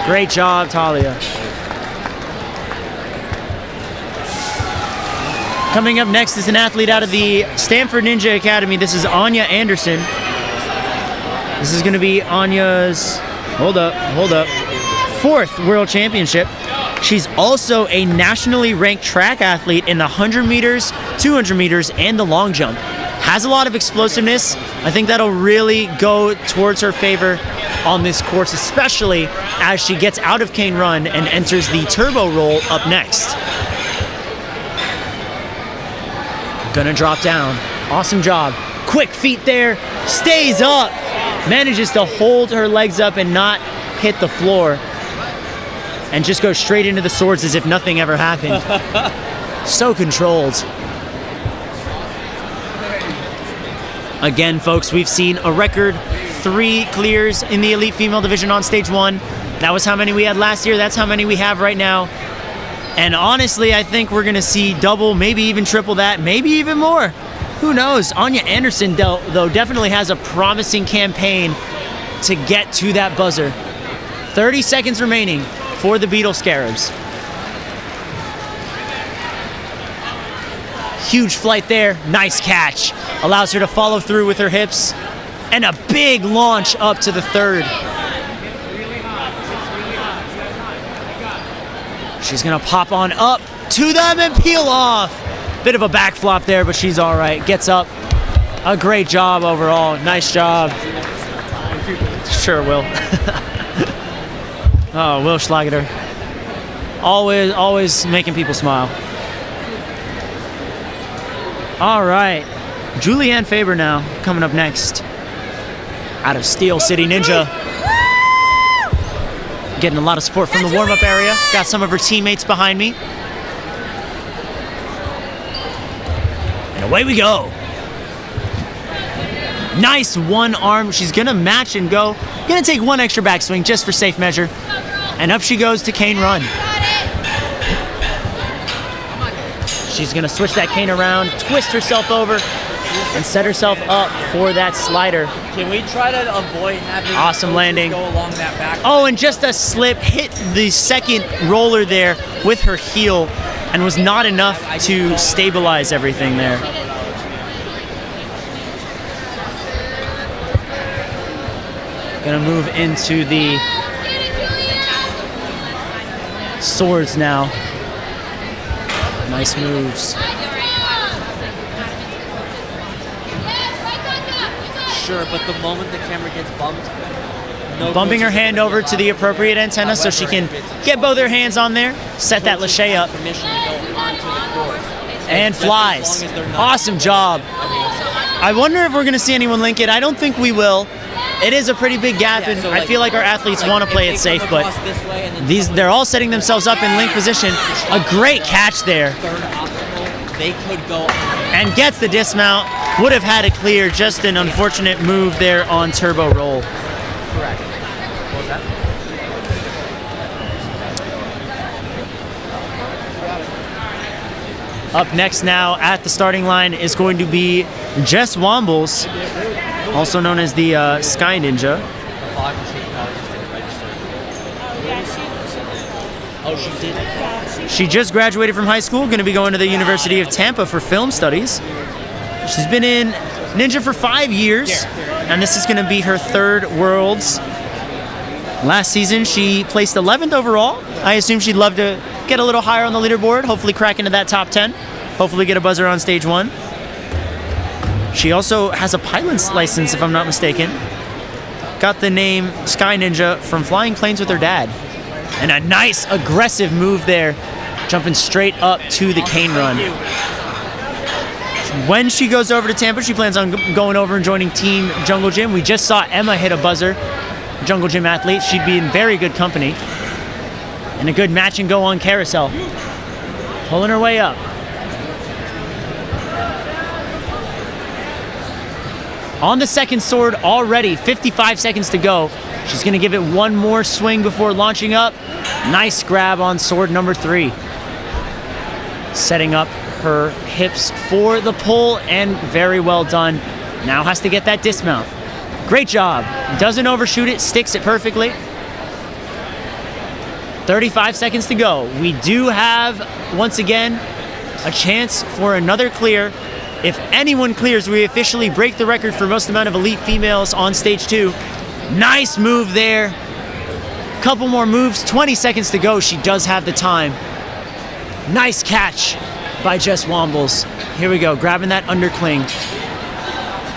Great job, Talia. Coming up next is an athlete out of the Stanford Ninja Academy. This is Anya Anderson. This is gonna be Anya's, hold up, 4th World Championship. She's also a nationally ranked track athlete in the 100 meters, 200 meters, and the long jump. Has a lot of explosiveness. I think that'll really go towards her favor on this course, especially as she gets out of cane run and enters the turbo roll up next. Gonna drop down. Awesome job. Quick feet there. Stays up. Manages to hold her legs up and not hit the floor. And just go straight into the swords as if nothing ever happened. So controlled. Again, folks, we've seen a record 3 clears in the elite female division on stage 1. That was how many we had last year. That's how many we have right now. And honestly, I think we're gonna see double, maybe even triple that, maybe even more. Who knows? Anya Anderson, though, definitely has a promising campaign to get to that buzzer. 30 seconds remaining for the Beetle Scarabs. Huge flight there, nice catch. Allows her to follow through with her hips. And a big launch up to the third. She's gonna pop on up to them and peel off. Bit of a back flop there, but she's all right. Gets up. A great job overall. Nice job. Sure, Will. Oh, Will Schlageter. Always making people smile. All right. Julianne Faber now coming up next. Out of Steel City Ninja. Getting a lot of support from the warm-up area. Got some of her teammates behind me. And away we go. Nice one arm. She's gonna match and go. Gonna take one extra backswing just for safe measure. And up she goes to cane run. She's gonna switch that cane around, twist herself over, and set herself up for that slider. Can we try to avoid having Awesome landing. go along that back? Oh, and just a slip, hit the second roller there with her heel and was not enough to stabilize everything there. Gonna move into the swords now. Nice moves. Sure, but the moment the camera gets bumped, no Bumping her coach is hand gonna over be to the appropriate antenna so she can get both her hands on there, set that coaches lâché have up, permission to go onto the court. and Just as flies. long as they're not- Awesome job. I wonder if we're going to see anyone link it. I don't think we will. It is a pretty big gap, Yeah, and so I feel like our athletes want to if play they it safe, come but across this way and then they're all setting themselves up in link position. A great catch there. third obstacle, they could go. And gets the dismount. Would have had it clear. Just an unfortunate move there on turbo roll. Correct. What was that? Up next now at the starting line is going to be Jess Wombles, also known as the Sky Ninja. The fog machine probably just didn't register. Oh, she did. She just graduated from high school, going to be going to the University of Tampa for film studies. She's been in Ninja for 5 years, and this is going to be her third Worlds. Last season, she placed 11th overall. I assume she'd love to get a little higher on the leaderboard, hopefully crack into that top 10, hopefully get a buzzer on stage 1. She also has a pilot's license, if I'm not mistaken. Got the name Sky Ninja from flying planes with her dad. And a nice aggressive move there, jumping straight up to the cane run. When she goes over to Tampa, she plans on going over and joining Team Jungle Gym. We just saw Emma hit a buzzer, Jungle Gym athlete. She'd be in very good company. And a good match and go on carousel. Pulling her way up. On the second sword already, 55 seconds to go. She's gonna give it one more swing before launching up. Nice grab on sword number 3. Setting up her hips for the pull, and very well done. Now has to get that dismount. Great job. Doesn't overshoot it, sticks it perfectly. 35 seconds to go. We do have, once again, a chance for another clear. If anyone clears, we officially break the record for most amount of elite females on stage 2. Nice move there. Couple more moves, 20 seconds to go. She does have the time. Nice catch by Jess Wombles. Here we go, grabbing that undercling.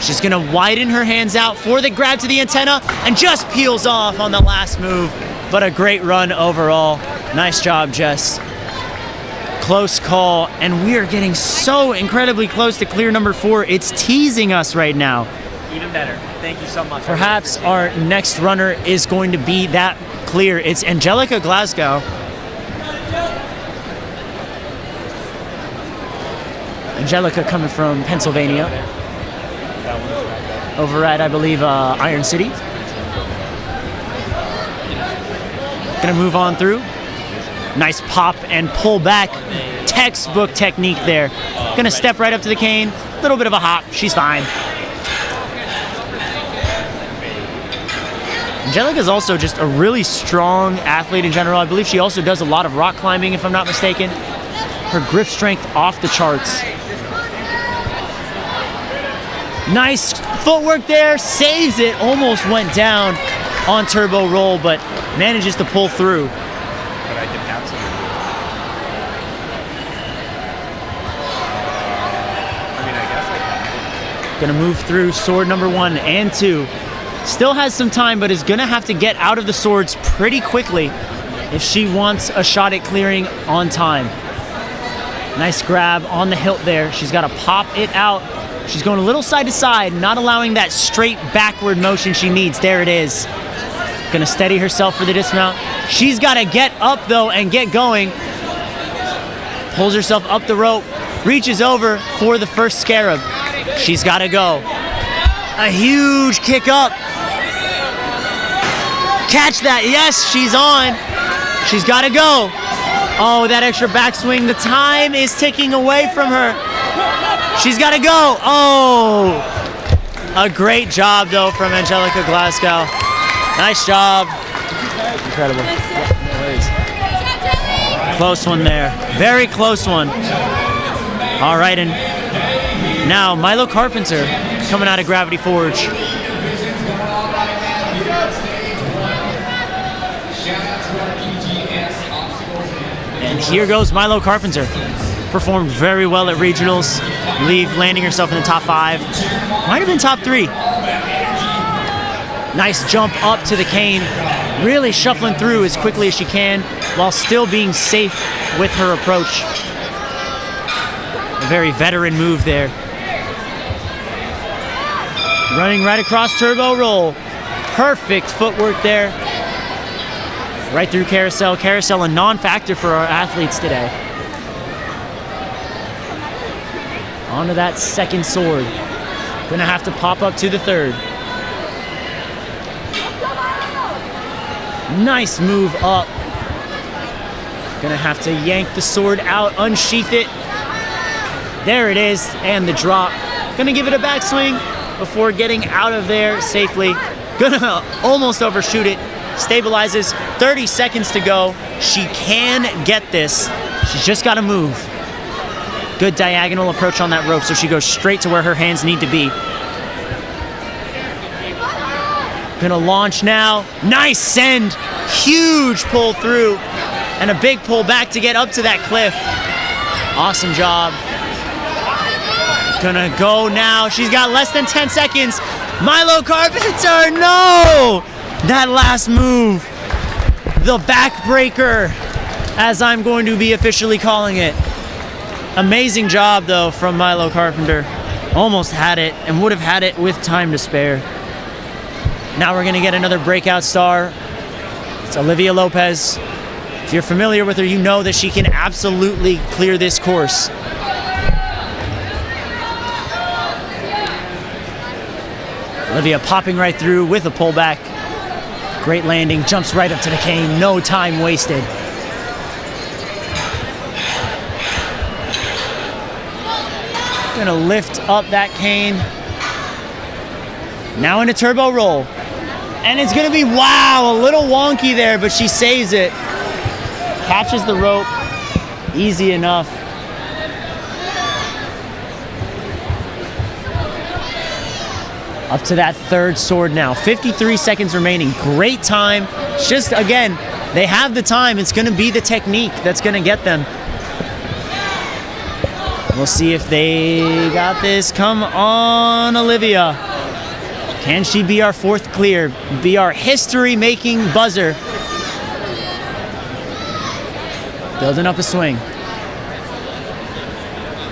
She's gonna widen her hands out for the grab to the antenna and just peels off on the last move. But a great run overall. Nice job, Jess. Close call, and we are getting so incredibly close to clear number 4. It's teasing us right now. Even better. Thank you so much. Perhaps our next runner is going to be that clear. It's Angelica Glasgow. Angelica coming from Pennsylvania. Over at, I believe, Iron City. Gonna move on through. Nice pop and pull back. Textbook technique there. Gonna step right up to the cane. Little bit of a hop. She's fine. Angelica is also just a really strong athlete in general. I believe she also does a lot of rock climbing, if I'm not mistaken. Her grip strength off the charts. Nice footwork there. Saves it. Almost went down on turbo roll, but manages to pull through. But I can have some. I mean, I guess I can. Gonna move through sword number 1 and 2. Still has some time, but is gonna have to get out of the swords pretty quickly if she wants a shot at clearing on time. Nice grab on the hilt there. She's gotta pop it out. She's going a little side to side, not allowing that straight backward motion she needs. There it is. Gonna steady herself for the dismount. She's gotta get up though and get going. Pulls herself up the rope, reaches over for the first scarab. She's gotta go. A huge kick up. Catch that, yes, she's on. She's gotta go. Oh, that extra backswing, the time is ticking away from her. She's gotta go. Oh, a great job though from Angelica Glasgow. Nice job. Incredible. Yeah, no worries. Close one there. Very close one. All right, and now Milo Carpenter coming out of Gravity Forge. And here goes Milo Carpenter. Performed very well at regionals. Landing herself in the top 5. Might have been top 3. Nice jump up to the cane. Really shuffling through as quickly as she can while still being safe with her approach. A very veteran move there. Running right across turbo roll. Perfect footwork there. Right through carousel. Carousel a non-factor for our athletes today. Onto that second sword. Gonna have to pop up to the third. Nice move up. Gonna have to yank the sword out, unsheath it. There it is, and the drop. Gonna give it a backswing before getting out of there safely. Gonna almost overshoot it. Stabilizes, 30 seconds to go. She can get this. She's just gotta move. Good diagonal approach on that rope, so she goes straight to where her hands need to be. Gonna launch now. Nice send. Huge pull through. And a big pull back to get up to that cliff. Awesome job. Gonna go now. She's got less than 10 seconds. Milo Carpenter, no! That last move. The backbreaker, as I'm going to be officially calling it. Amazing job, though, from Milo Carpenter. Almost had it, and would have had it with time to spare. Now we're going to get another breakout star. It's Olivia Lopez. If you're familiar with her, you know that she can absolutely clear this course. Olivia popping right through with a pullback. Great landing, jumps right up to the cane, no time wasted. Gonna lift up that cane. Now in a turbo roll. And it's gonna be, wow, a little wonky there, but she saves it. Catches the rope, easy enough. Up to that third sword now. 53 seconds remaining. Great time. It's just, again, they have the time. It's going to be the technique that's going to get them. We'll see if they got this. Come on, Olivia. Can she be our fourth clear? Be our history-making buzzer. Building up a swing.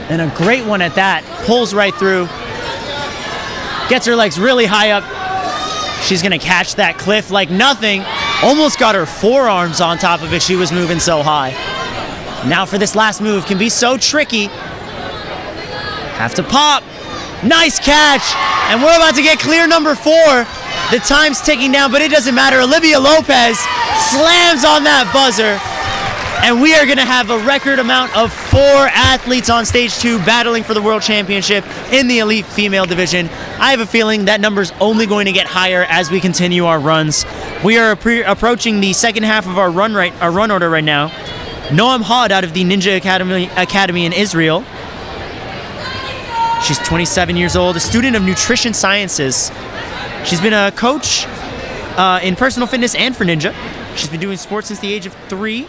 And a great one at that. Pulls right through. Gets her legs really high up. She's gonna catch that cliff like nothing. Almost got her forearms on top of it. She was moving so high. Now for this last move, can be so tricky. Have to pop. Nice catch. And we're about to get clear number 4. The time's ticking down, but it doesn't matter. Olivia Lopez slams on that buzzer. And we are going to have a record amount of 4 athletes on stage 2 battling for the World Championship in the elite female division. I have a feeling that number's only going to get higher as we continue our runs. We are approaching the second half of our run order right now. Noam Had out of the Ninja Academy in Israel. She's 27 years old, a student of nutrition sciences. She's been a coach in personal fitness and for Ninja. She's been doing sports since the age of 3.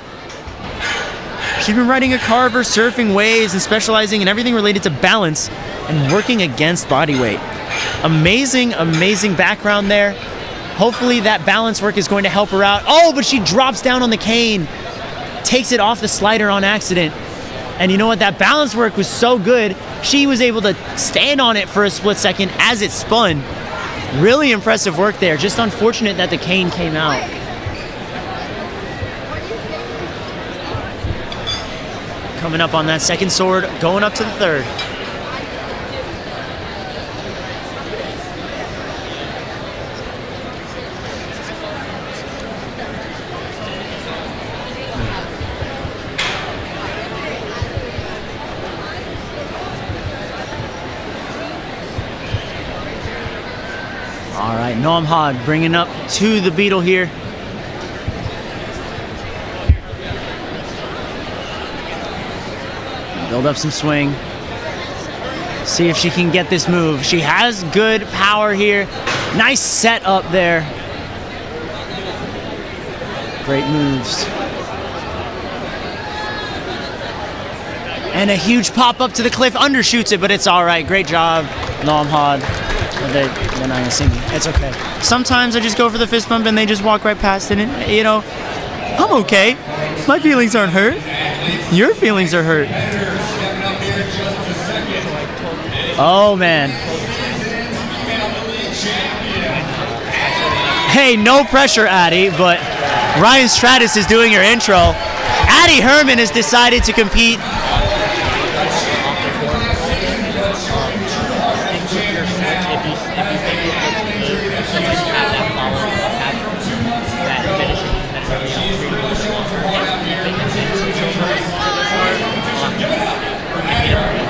She's been riding a carver, surfing waves, and specializing in everything related to balance and working against body weight. Amazing, amazing background there. Hopefully that balance work is going to help her out. Oh, but she drops down on the cane, takes it off the slider on accident. And you know what? That balance work was so good, she was able to stand on it for a split second as it spun. Really impressive work there. Just unfortunate that the cane came out. Coming up on that second sword, going up to the third. All right, Noam Had bringing up to the beetle here. Build up some swing. See if she can get this move. She has good power here. Nice set up there. Great moves. And a huge pop up to the cliff. Undershoots it, but it's all right. Great job, Noam Had. They're not gonna see me. It's okay. Sometimes I just go for the fist bump and they just walk right past it. And, you know, I'm okay. My feelings aren't hurt. Your feelings are hurt. Oh, man. Hey, no pressure, Addie, but Ryan Stratus is doing your intro. Addie Herman has decided to compete.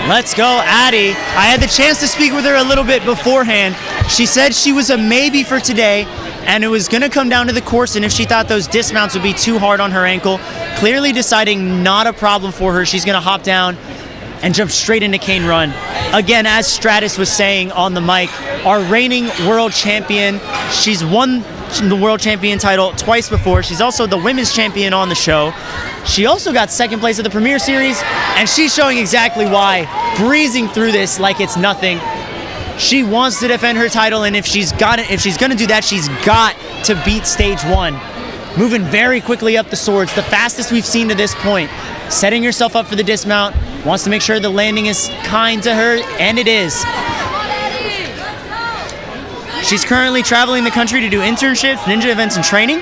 Let's go, Addie. I had the chance to speak with her a little bit beforehand. She said she was a maybe for today, and it was going to come down to the course and if she thought those dismounts would be too hard on her ankle. Clearly deciding not a problem for her. She's going to hop down and jump straight into cane run. Again, as Stratus was saying on the mic, our reigning world champion. She's won the world champion title twice before. She's also the women's champion on the show. She also got second place at the Premier Series, and she's showing exactly why, breezing through this like it's nothing. She wants to defend her title, and if she's gonna do that, she's got to beat stage 1. Moving very quickly up the swords, the fastest we've seen to this point. Setting herself up for the dismount. Wants to make sure the landing is kind to her, and it is. She's currently traveling the country to do internships, ninja events, and training.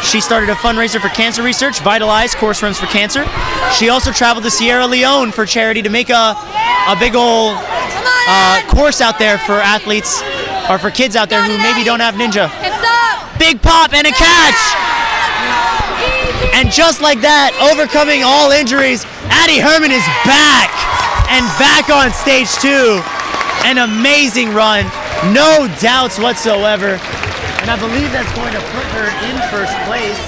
She started a fundraiser for cancer research, Vitalize, course runs for cancer. She also traveled to Sierra Leone for charity to make a big ol' course out there for athletes, or for kids out there who maybe don't have ninja. Big pop and a catch! And just like that, overcoming all injuries, Addie Herman is back! And back on stage 2. An amazing run, no doubts whatsoever. And I believe that's going to put her in first place.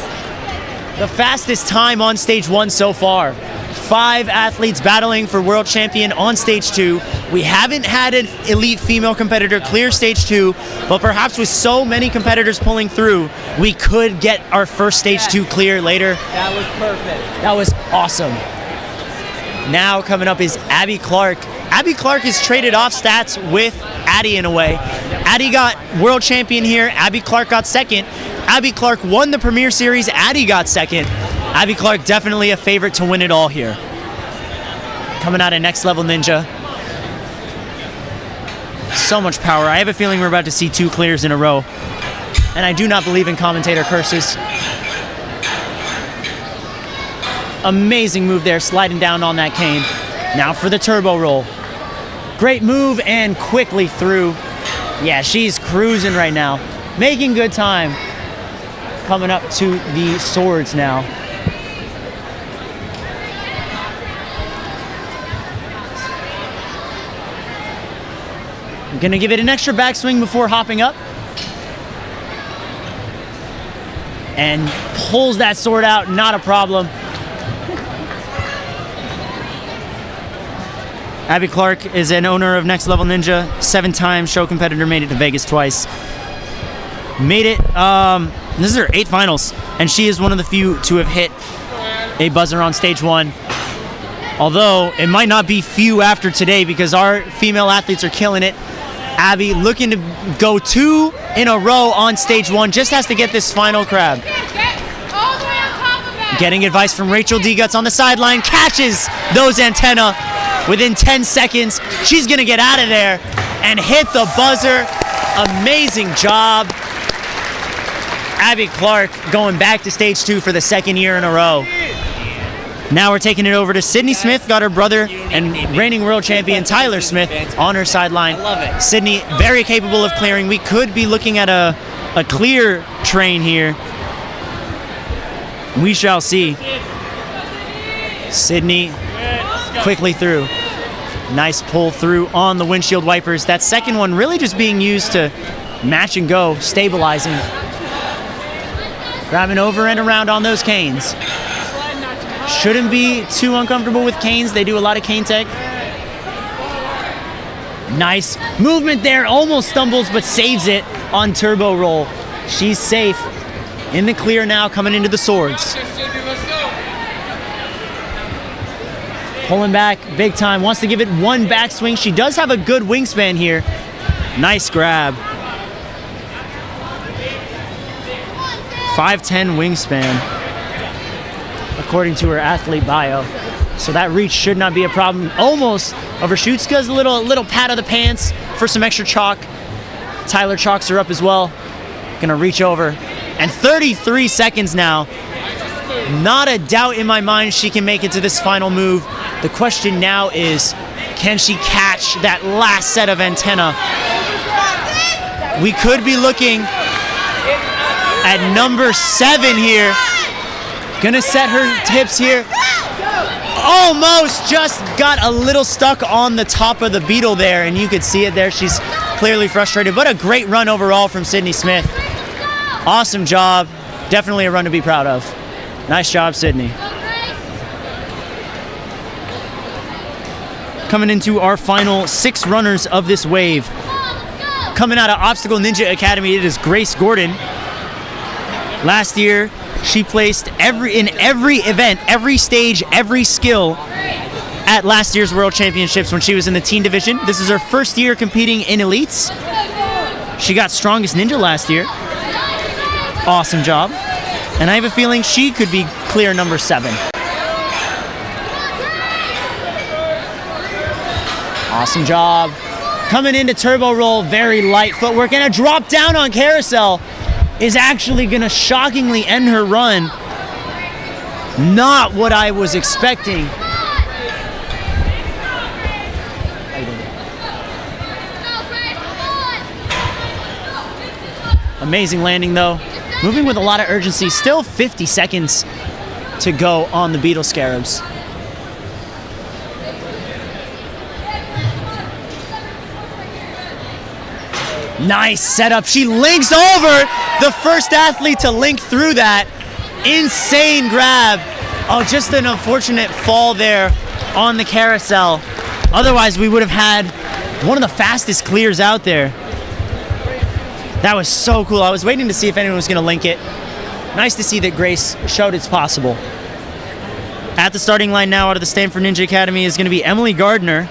The fastest time on stage 1 so far. 5 athletes battling for world champion on stage 2. We haven't had an elite female competitor clear stage 2, but perhaps with so many competitors pulling through, we could get our first stage 2 clear later. That was perfect. That was awesome. Now coming up is Abby Clark. Abby Clark has traded off stats with Addie in a way. Addie got world champion here. Abby Clark got second. Abby Clark won the Premier Series. Addie got second. Abby Clark definitely a favorite to win it all here. Coming out of Next Level Ninja. So much power. I have a feeling we're about to see 2 clears in a row. And I do not believe in commentator curses. Amazing move there, sliding down on that cane. Now for the turbo roll. Great move and quickly through. Yeah, she's cruising right now. Making good time. Coming up to the swords now. I'm gonna give it an extra backswing before hopping up. And pulls that sword out, not a problem. Abby Clark is an owner of Next Level Ninja, 7-time show competitor, made it to Vegas twice. Made it, this is her 8th finals, and she is one of the few to have hit a buzzer on stage 1. Although, it might not be few after today because our female athletes are killing it. Abby looking to go 2 in a row on stage 1, just has to get this final crab. Getting advice from Rachel D. Guts on the sideline, catches those antenna. Within 10 seconds, she's gonna get out of there and hit the buzzer. Amazing job. Abby Clark going back to stage 2 for the 2nd year in a row. Now we're taking it over to Sydney Smith, got her brother and reigning world champion Tyler Smith on her sideline. I love it. Sydney, very capable of clearing. We could be looking at a clear train here. We shall see. Sydney quickly through. Nice pull through on the windshield wipers. That second one really just being used to match and go, stabilizing. Grabbing over and around on those canes. Shouldn't be too uncomfortable with canes. They do a lot of cane tech. Nice movement there. Almost stumbles, but saves it on turbo roll. She's safe. In the clear now, coming into the swords. Pulling back big time. Wants to give it one backswing. She does have a good wingspan here. Nice grab. 5'10" wingspan, according to her athlete bio. So that reach should not be a problem. Almost overshoots, does a little pat of the pants for some extra chalk. Tyler chalks her up as well. Gonna reach over. And 33 seconds now. Not a doubt in my mind she can make it to this final move. The question now is, can she catch that last set of antenna? We could be looking at number 7 here. Gonna set her hips here. Almost just got a little stuck on the top of the beetle there, and you could see it there. She's clearly frustrated, but a great run overall from Sydney Smith. Awesome job. Definitely a run to be proud of. Nice job, Sydney. Coming into our final 6 runners of this wave. Coming out of Obstacle Ninja Academy, it is Grace Gordon. Last year, she placed in every event, every stage, every skill at last year's World Championships when she was in the teen division. This is her first year competing in elites. She got Strongest Ninja last year. Awesome job. And I have a feeling she could be clear number 7. Awesome job. Coming into turbo roll, very light footwork, and a drop down on carousel is actually gonna shockingly end her run. Not what I was expecting. Amazing landing though. Moving with a lot of urgency. Still 50 seconds to go on the Beetle Scarabs. Nice setup. She links over, the first athlete to link through that. Insane grab. Oh, just an unfortunate fall there on the carousel. Otherwise, we would have had one of the fastest clears out there. That was so cool. I was waiting to see if anyone was going to link it. Nice to see that Grace showed it's possible. At the starting line now out of the Stanford Ninja Academy is going to be Emily Gardner.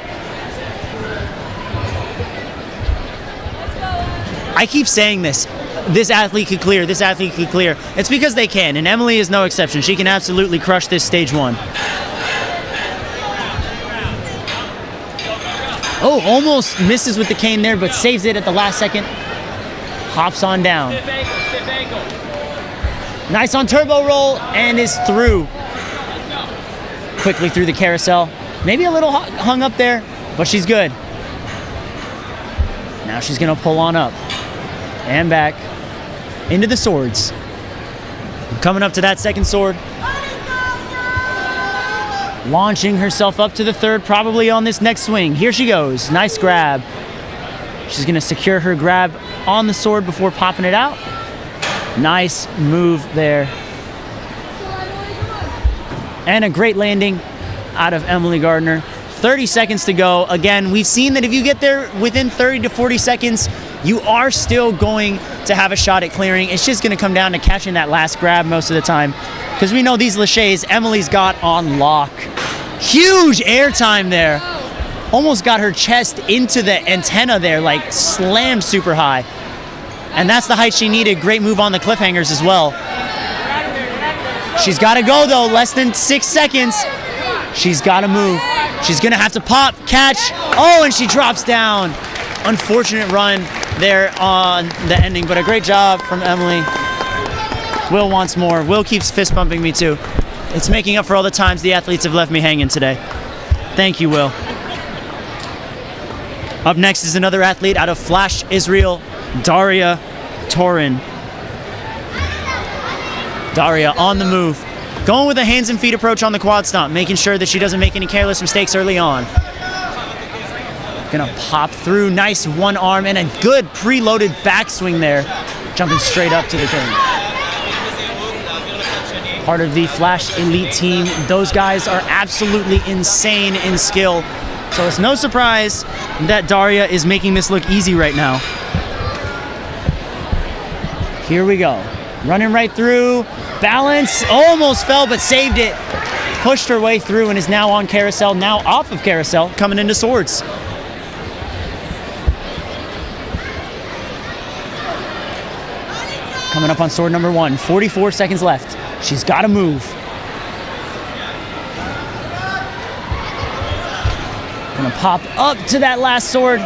I keep saying this. This athlete could clear, this athlete could clear. It's because they can, and Emily is no exception. She can absolutely crush this stage 1. Oh, almost misses with the cane there, but saves it at the last second. Hops on down. Nice on turbo roll, and is through. Quickly through the carousel. Maybe a little hung up there, but she's good. Now she's gonna pull on up. And back into the swords. Coming up to that second sword. Launching herself up to the third, probably on this next swing. Here she goes. Nice grab. She's going to secure her grab on the sword before popping it out. Nice move there. And a great landing out of Emily Gardner. 30 seconds to go. Again, we've seen that if you get there within 30 to 40 seconds, you are still going to have a shot at clearing. It's just going to come down to catching that last grab most of the time. Because we know these laches, Emily's got on lock. Huge air time there. Almost got her chest into the antenna there, like slammed super high. And that's the height she needed. Great move on the cliffhangers as well. She's got to go though, less than 6 seconds. She's got to move. She's going to have to pop, catch. Oh, and she drops down. Unfortunate run there on the ending, but a great job from Emily. Will wants more. Will keeps fist bumping me too. It's making up for all the times the athletes have left me hanging today. Thank you, Will. Up next is another athlete out of Flash, Israel, Daria Torin. Daria on the move. Going with a hands and feet approach on the quad stomp, making sure that she doesn't make any careless mistakes early on. Gonna pop through, nice one arm and a good preloaded backswing there. Jumping straight up to the thing. Part of the Flash Elite team. Those guys are absolutely insane in skill. So it's no surprise that Daria is making this look easy right now. Here we go. Running right through, balance, almost fell but saved it. Pushed her way through and is now on carousel, now off of carousel, coming into swords. Coming up on sword number 1, 44 seconds left. She's got to move. Gonna pop up to that last sword.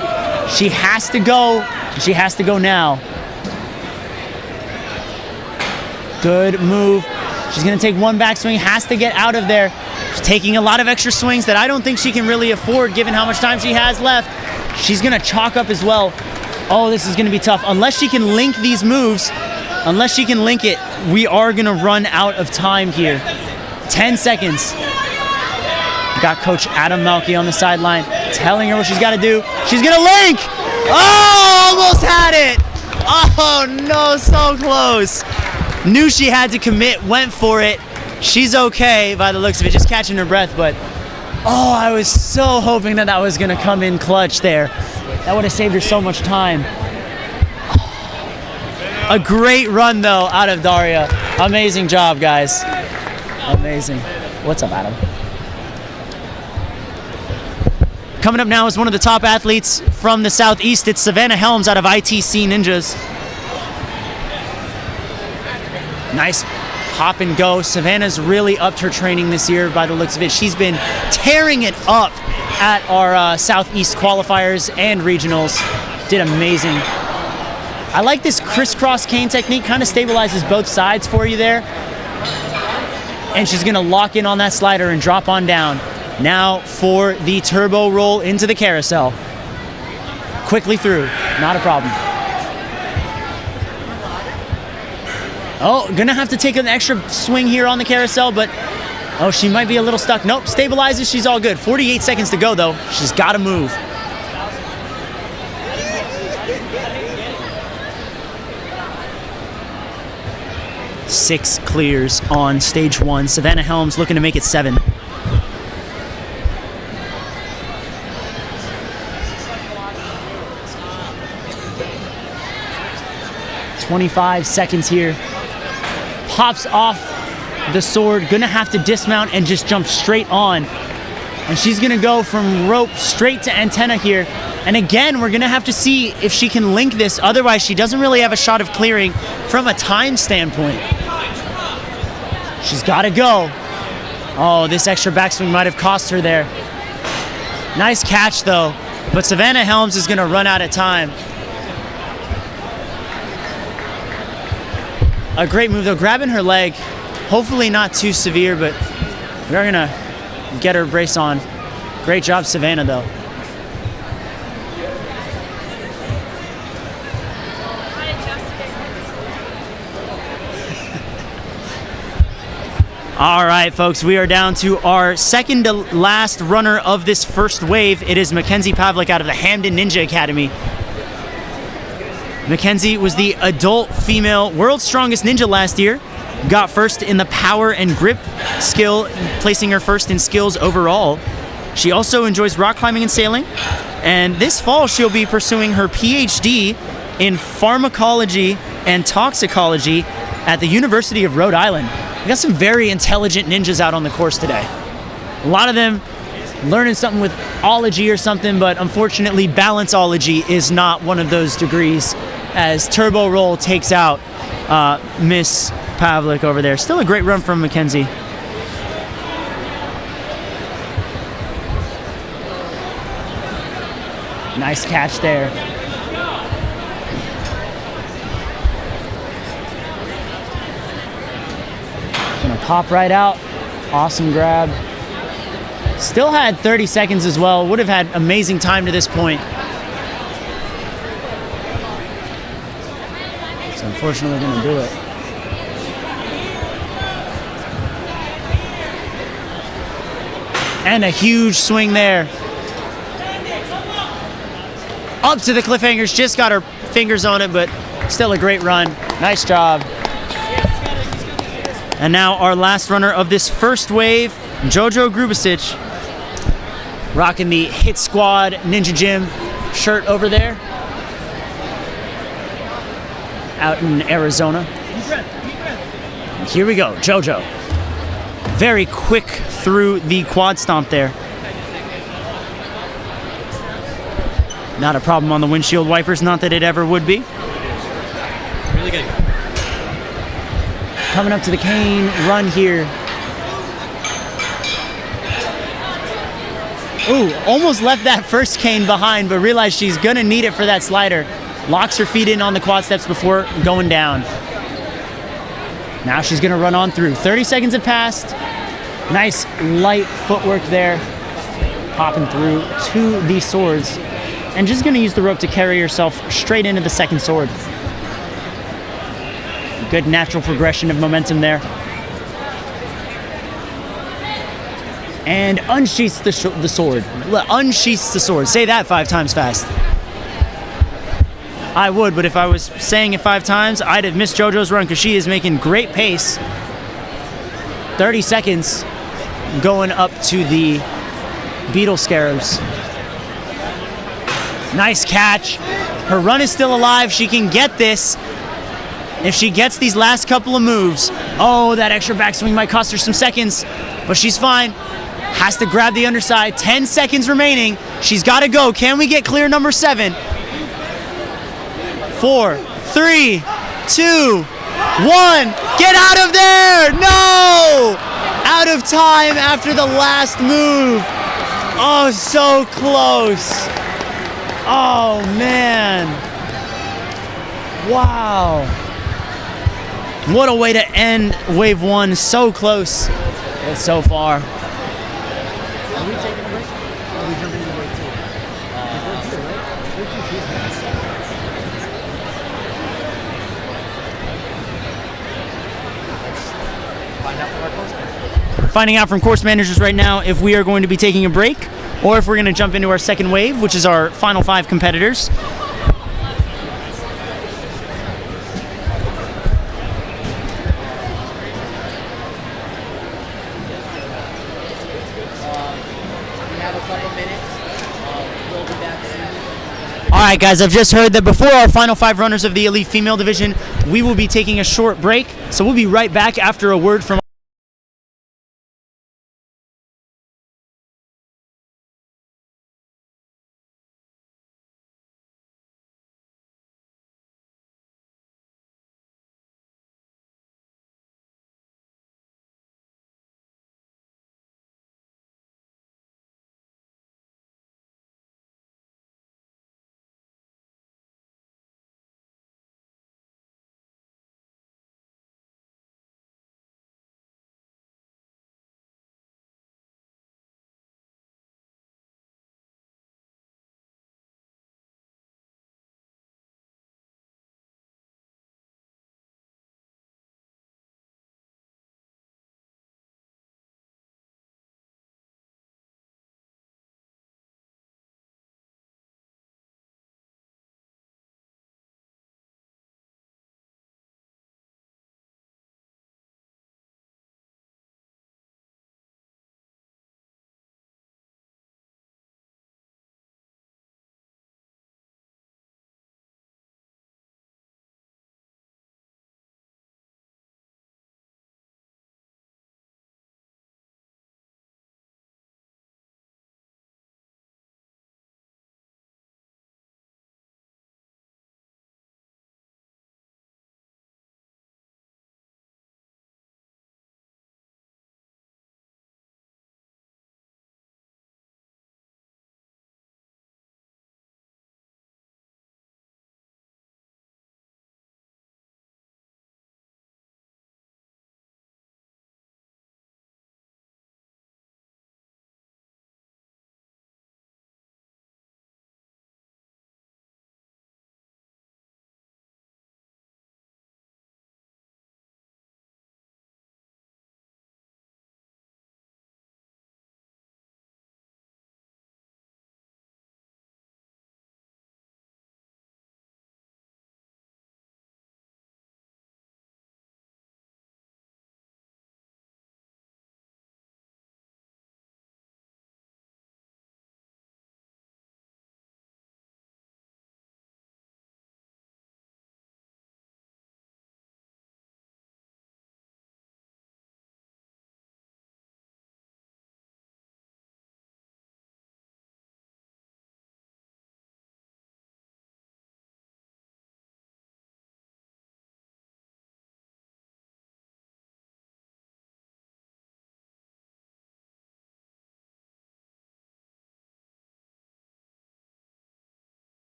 She has to go. She has to go now. Good move. She's gonna take one backswing, has to get out of there. She's taking a lot of extra swings that I don't think she can really afford given how much time she has left. She's gonna chalk up as well. Oh, this is gonna be tough. Unless she can link these moves, unless she can link it, we are gonna run out of time here. 10 seconds. Got Coach Adam Malky on the sideline, telling her what she's gotta do. She's gonna link! Oh, almost had it! Oh no, so close. Knew she had to commit, went for it. She's okay by the looks of it, just catching her breath, but oh, I was so hoping that that was gonna come in clutch there. That would have saved her so much time. A great run though out of Daria. Amazing job, guys. Amazing. What's up, Adam? Coming up now is one of the top athletes from the Southeast. It's Savannah Helms out of ITC Ninjas. Nice pop and go. Savannah's really upped her training this year by the looks of it. She's been tearing it up at our Southeast qualifiers and regionals. Did amazing. I like this crisscross cane technique, kind of stabilizes both sides for you there. And she's gonna lock in on that slider and drop on down. Now for the turbo roll into the carousel. Quickly through, not a problem. Oh, gonna have to take an extra swing here on the carousel, but oh, she might be a little stuck. Nope, stabilizes, she's all good. 48 seconds to go though, she's gotta move. Six clears on stage one. Savannah Helms looking to make it 7. "25 seconds here." Pops off the sword, gonna have to dismount and just jump straight on. And she's gonna go from rope straight to antenna here. And again, we're gonna have to see if she can link this, otherwise she doesn't really have a shot of clearing from a time standpoint. She's gotta go. Oh, this extra backswing might have cost her there. Nice catch though, but Savannah Helms is gonna run out of time. A great move though, grabbing her leg. Hopefully not too severe, but we're gonna get her brace on. Great job, Savannah though. All right, folks, we are down to our second to last runner of this first wave. It is Mackenzie Pavlik out of the Hamden Ninja Academy. Mackenzie was the adult female world's strongest ninja last year. Got first in the power and grip skill, placing her first in skills overall. She also enjoys rock climbing and sailing. And this fall, she'll be pursuing her PhD in pharmacology and toxicology at the University of Rhode Island. We got some very intelligent ninjas out on the course today. A lot of them learning something with ology or something, but unfortunately balanceology is not one of those degrees, as turbo roll takes out Miss Pavlik over there. Still a great run from Mackenzie. Nice catch there. Gonna pop right out. Awesome grab. Still had 30 seconds as well. Would have had amazing time to this point. So unfortunately gonna do it. And a huge swing there. Up to the cliffhangers, just got her fingers on it, but still a great run. Nice job. And now our last runner of this first wave, Jojo Grubasic, rocking the Hit Squad Ninja Gym shirt over there, out in Arizona. Here we go, Jojo. Very quick through the quad stomp there. Not a problem on the windshield wipers, not that it ever would be. Really good. Coming up to the cane run here. Ooh, almost left that first cane behind, but realized she's gonna need it for that slider. Locks her feet in on the quad steps before going down. Now she's gonna run on through. 30 seconds have passed. Nice light footwork there. Popping through to the swords. And just gonna use the rope to carry herself straight into the second sword. Good natural progression of momentum there. And unsheaths the sword. Unsheaths the sword. Say that 5 times fast. I would, but if I was saying it 5 times, I'd have missed JoJo's run because she is making great pace. 30 seconds going up to the Beetle Scarabs. Nice catch. Her run is still alive. She can get this. If she gets these last couple of moves. Oh, that extra backswing might cost her some seconds, but she's fine. Has to grab the underside. 10 seconds remaining. She's got to go. Can we get clear number 7? 4, 3, 2, 1. Get out of there! No! Out of time after the last move. Oh, so close. Oh, man. Wow. What a way to end wave one. So close, but so far. Are we taking a break? Or are we jumping into wave 2? Find out from our course manager. Finding out from course managers right now if we are going to be taking a break or if we're going to jump into our second wave, which is our final 5 competitors. We have a couple minutes. We'll be back soon. All right, guys, I've just heard that before our final 5 runners of the elite female division, we will be taking a short break. So we'll be right back after a word from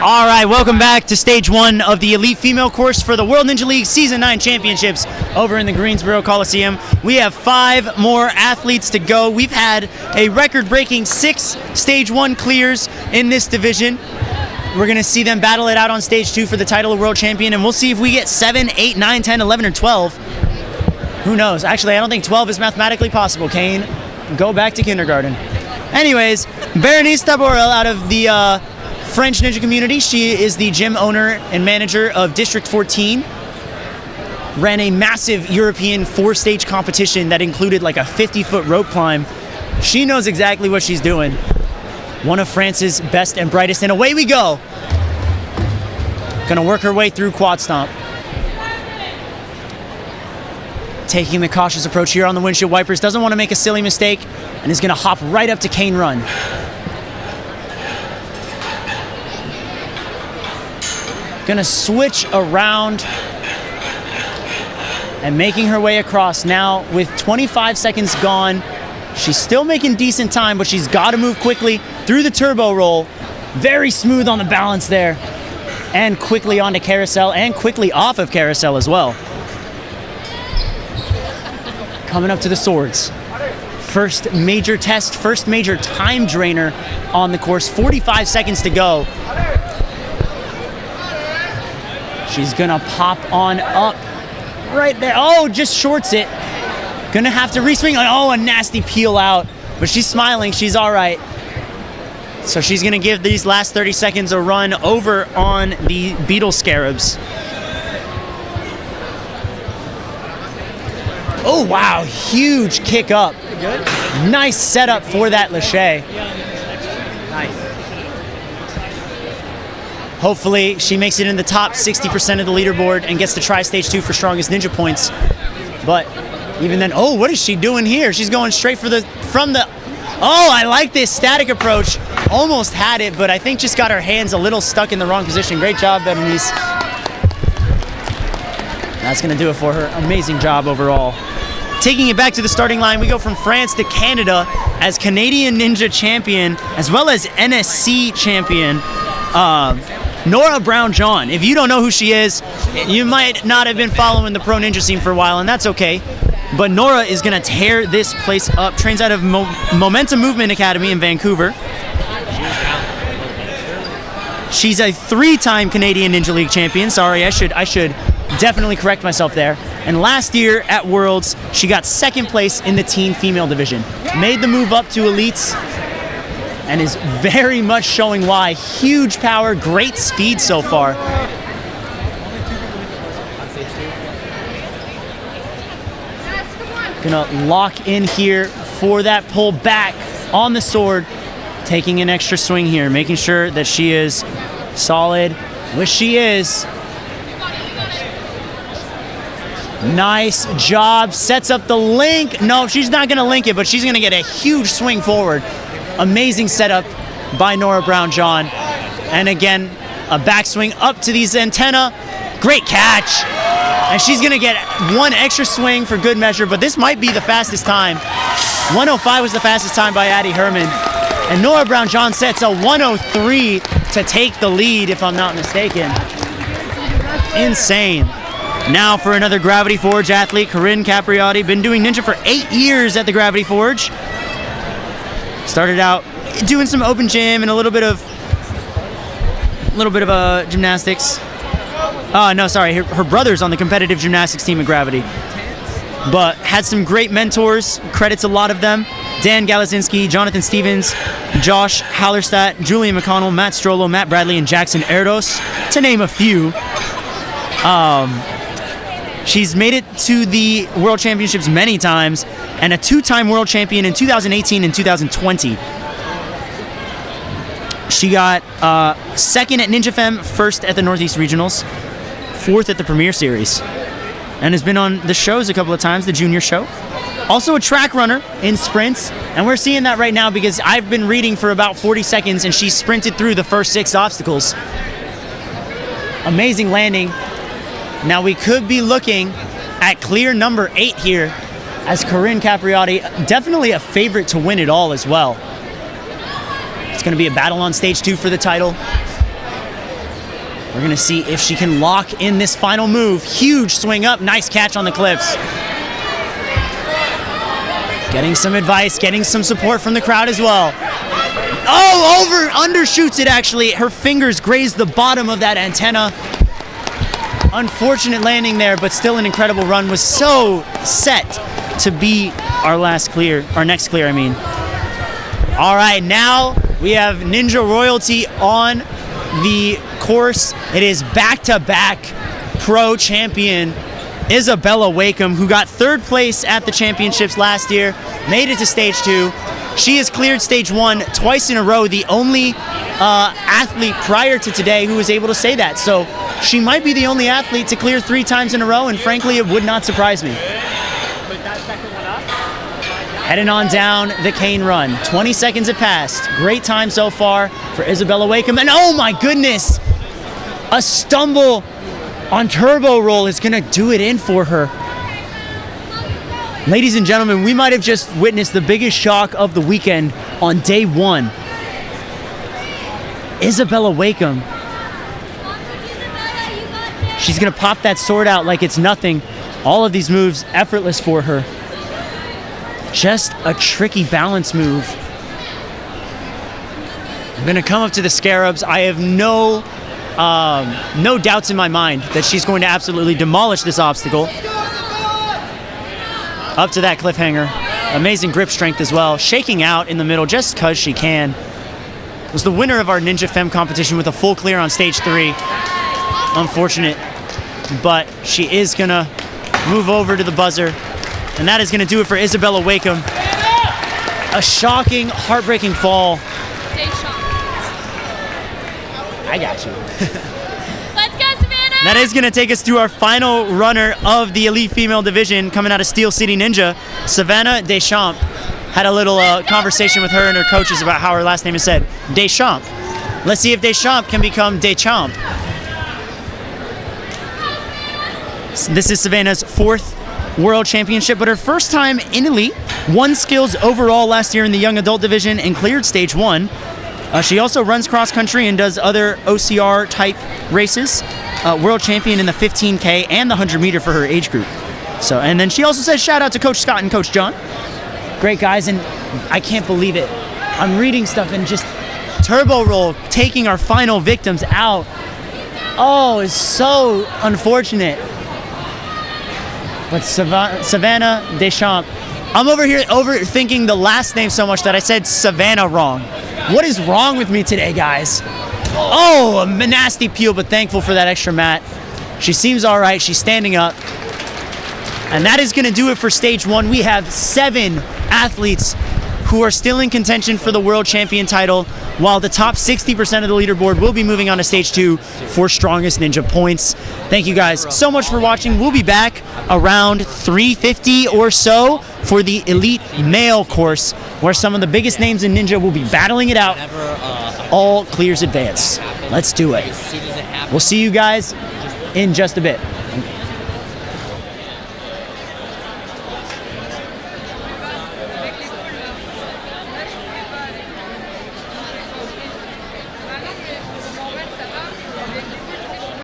All right, welcome back to stage 1 of the Elite Female course for the World Ninja League Season 9 Championships over in the Greensboro Coliseum. We have 5 more athletes to go. We've had a record-breaking 6 stage 1 clears in this division. We're going to see them battle it out on stage 2 for the title of world champion, and we'll see if we get 7, 8, 9, 10, 11, or 12. Who knows? Actually, I don't think 12 is mathematically possible. Kane, go back to kindergarten. Anyways, Berenice Taborel out of the French ninja community. She is the gym owner and manager of District 14. Ran a massive European 4-stage competition that included like a 50-foot rope climb. She knows exactly what she's doing. One of France's best and brightest, and away we go. Gonna work her way through quad stomp. Taking the cautious approach here on the windshield wipers. Doesn't want to make a silly mistake, and is gonna hop right up to cane run. Gonna switch around and making her way across now with 25 seconds gone. She's still making decent time, but she's got to move quickly through the turbo roll. Very smooth on the balance there. And quickly onto carousel and quickly off of carousel as well. Coming up to the swords. First major test, first major time drainer on the course. 45 seconds to go. She's gonna pop on up right there. Oh, just shorts it. Gonna have to reswing. Oh, a nasty peel out. But she's smiling, she's all right. So she's gonna give these last 30 seconds a run over on the beetle scarabs. Oh, wow, huge kick up. Good. Nice setup for that Lachey. Nice. Hopefully she makes it in the top 60% of the leaderboard and gets to try stage 2 for strongest ninja points. But even then, oh, what is she doing here? She's going straight for oh, I like this static approach. Almost had it, but I think just got her hands a little stuck in the wrong position. Great job, Berenice. That's gonna do it for her. Amazing job overall. Taking it back to the starting line, we go from France to Canada as Canadian Ninja Champion, as well as NSC Champion, Nora Brown-John. If you don't know who she is, you might not have been following the pro ninja scene for a while, and that's okay. But Nora is gonna tear this place up. Trains out of Momentum Movement Academy in Vancouver. She's a 3-time Canadian Ninja League champion. Sorry, I should definitely correct myself there. And last year at Worlds, she got 2nd place in the teen female division. Made the move up to elites and is very much showing why. Huge power, great speed so far. Gonna lock in here for that pull back on the sword. Taking an extra swing here, making sure that she is solid, which she is. Nice job, sets up the link. No, she's not gonna link it, but she's gonna get a huge swing forward. Amazing setup by Nora Brown-John. And again, a backswing up to these antenna. Great catch. And she's gonna get one extra swing for good measure, but this might be the fastest time. 105 was the fastest time by Addie Herman. And Nora Brown-John sets a 103 to take the lead, if I'm not mistaken. Insane. Now for another Gravity Forge athlete, Corinne Capriotti. Been doing ninja for 8 years at the Gravity Forge. Started out doing some open gym and a little bit of gymnastics. No, sorry, her brother's on the competitive gymnastics team at Gravity. But had some great mentors, credits a lot of them. Dan Galazinski, Jonathan Stevens, Josh Hallerstadt, Julian McConnell, Matt Strollo, Matt Bradley, and Jackson Erdos, to name a few. She's made it to the World Championships many times, and a 2-time World Champion in 2018 and 2020. She got 2nd at Ninja Femme, 1st at the Northeast Regionals, 4th at the Premier Series, and has been on the shows a couple of times, the junior show. Also a track runner in sprints, and we're seeing that right now because I've been reading for about 40 seconds and she sprinted through the first 6 obstacles. Amazing landing. Now we could be looking at clear number 8 here as Corinne Capriotti, definitely a favorite to win it all as well. It's going to be a battle on stage 2 for the title. We're gonna see if she can lock in this final move. Huge swing up, nice catch on the cliffs. Getting some advice, getting some support from the crowd as well. Oh, undershoots it actually. Her fingers grazed the bottom of that antenna. Unfortunate landing there, but still an incredible run. Was so set to be our next clear, I mean. All right, now we have Ninja Royalty on the course. It is back-to-back pro champion Isabella Wakeham, who got 3rd place at the championships last year, made it to stage 2. She has cleared stage 1 twice in a row, the only athlete prior to today who was able to say that. So she might be the only athlete to clear 3 times in a row, and frankly, it would not surprise me. Heading on down the cane run. 20 seconds have passed. Great time so far for Isabella Wakeham. And oh my goodness, a stumble on turbo roll is gonna do it in for her. Ladies and gentlemen, we might have just witnessed the biggest shock of the weekend on day 1. Isabella Wakeham. She's gonna pop that sword out like it's nothing. All of these moves effortless for her. Just a tricky balance move. I'm gonna come up to the scarabs. I have no doubts in my mind that she's going to absolutely demolish this obstacle. Up to that cliffhanger. Amazing grip strength as well. Shaking out in the middle just because she can. Was the winner of our Ninja Femme competition with a full clear on stage 3. Unfortunate, but she is gonna move over to the buzzer. And that is going to do it for Isabella Wakeham. A shocking, heartbreaking fall. I got you. Let's go, Savannah! That is going to take us to our final runner of the elite female division, coming out of Steel City Ninja. Savannah Deschamps. Had a little conversation with her and her coaches about how her last name is said. Deschamps. Let's see if Deschamps can become Deschamps. This is Savannah's 4th World Championship, but her first time in Elite. Won skills overall last year in the young adult division and cleared stage 1. She also runs cross country and does other OCR type races. World champion in the 15K and the 100 meter for her age group. So, and then she also says shout out to Coach Scott and Coach John. Great guys, and I can't believe it. I'm reading stuff and just turbo roll taking our final victims out. Oh, it's so unfortunate. But Savannah Deschamps. I'm over here overthinking the last name so much that I said Savannah wrong. What is wrong with me today, guys? Oh, a nasty peel, but thankful for that extra mat. She seems all right. She's standing up. And that is going to do it for stage 1. We have 7 athletes who are still in contention for the world champion title, while the top 60% of the leaderboard will be moving on to stage 2 for strongest ninja points. Thank you guys so much for watching. We'll be back around 3:50 or so for the elite male course, where some of the biggest names in ninja will be battling it out. All clears advance. Let's do it. We'll see you guys in just a bit.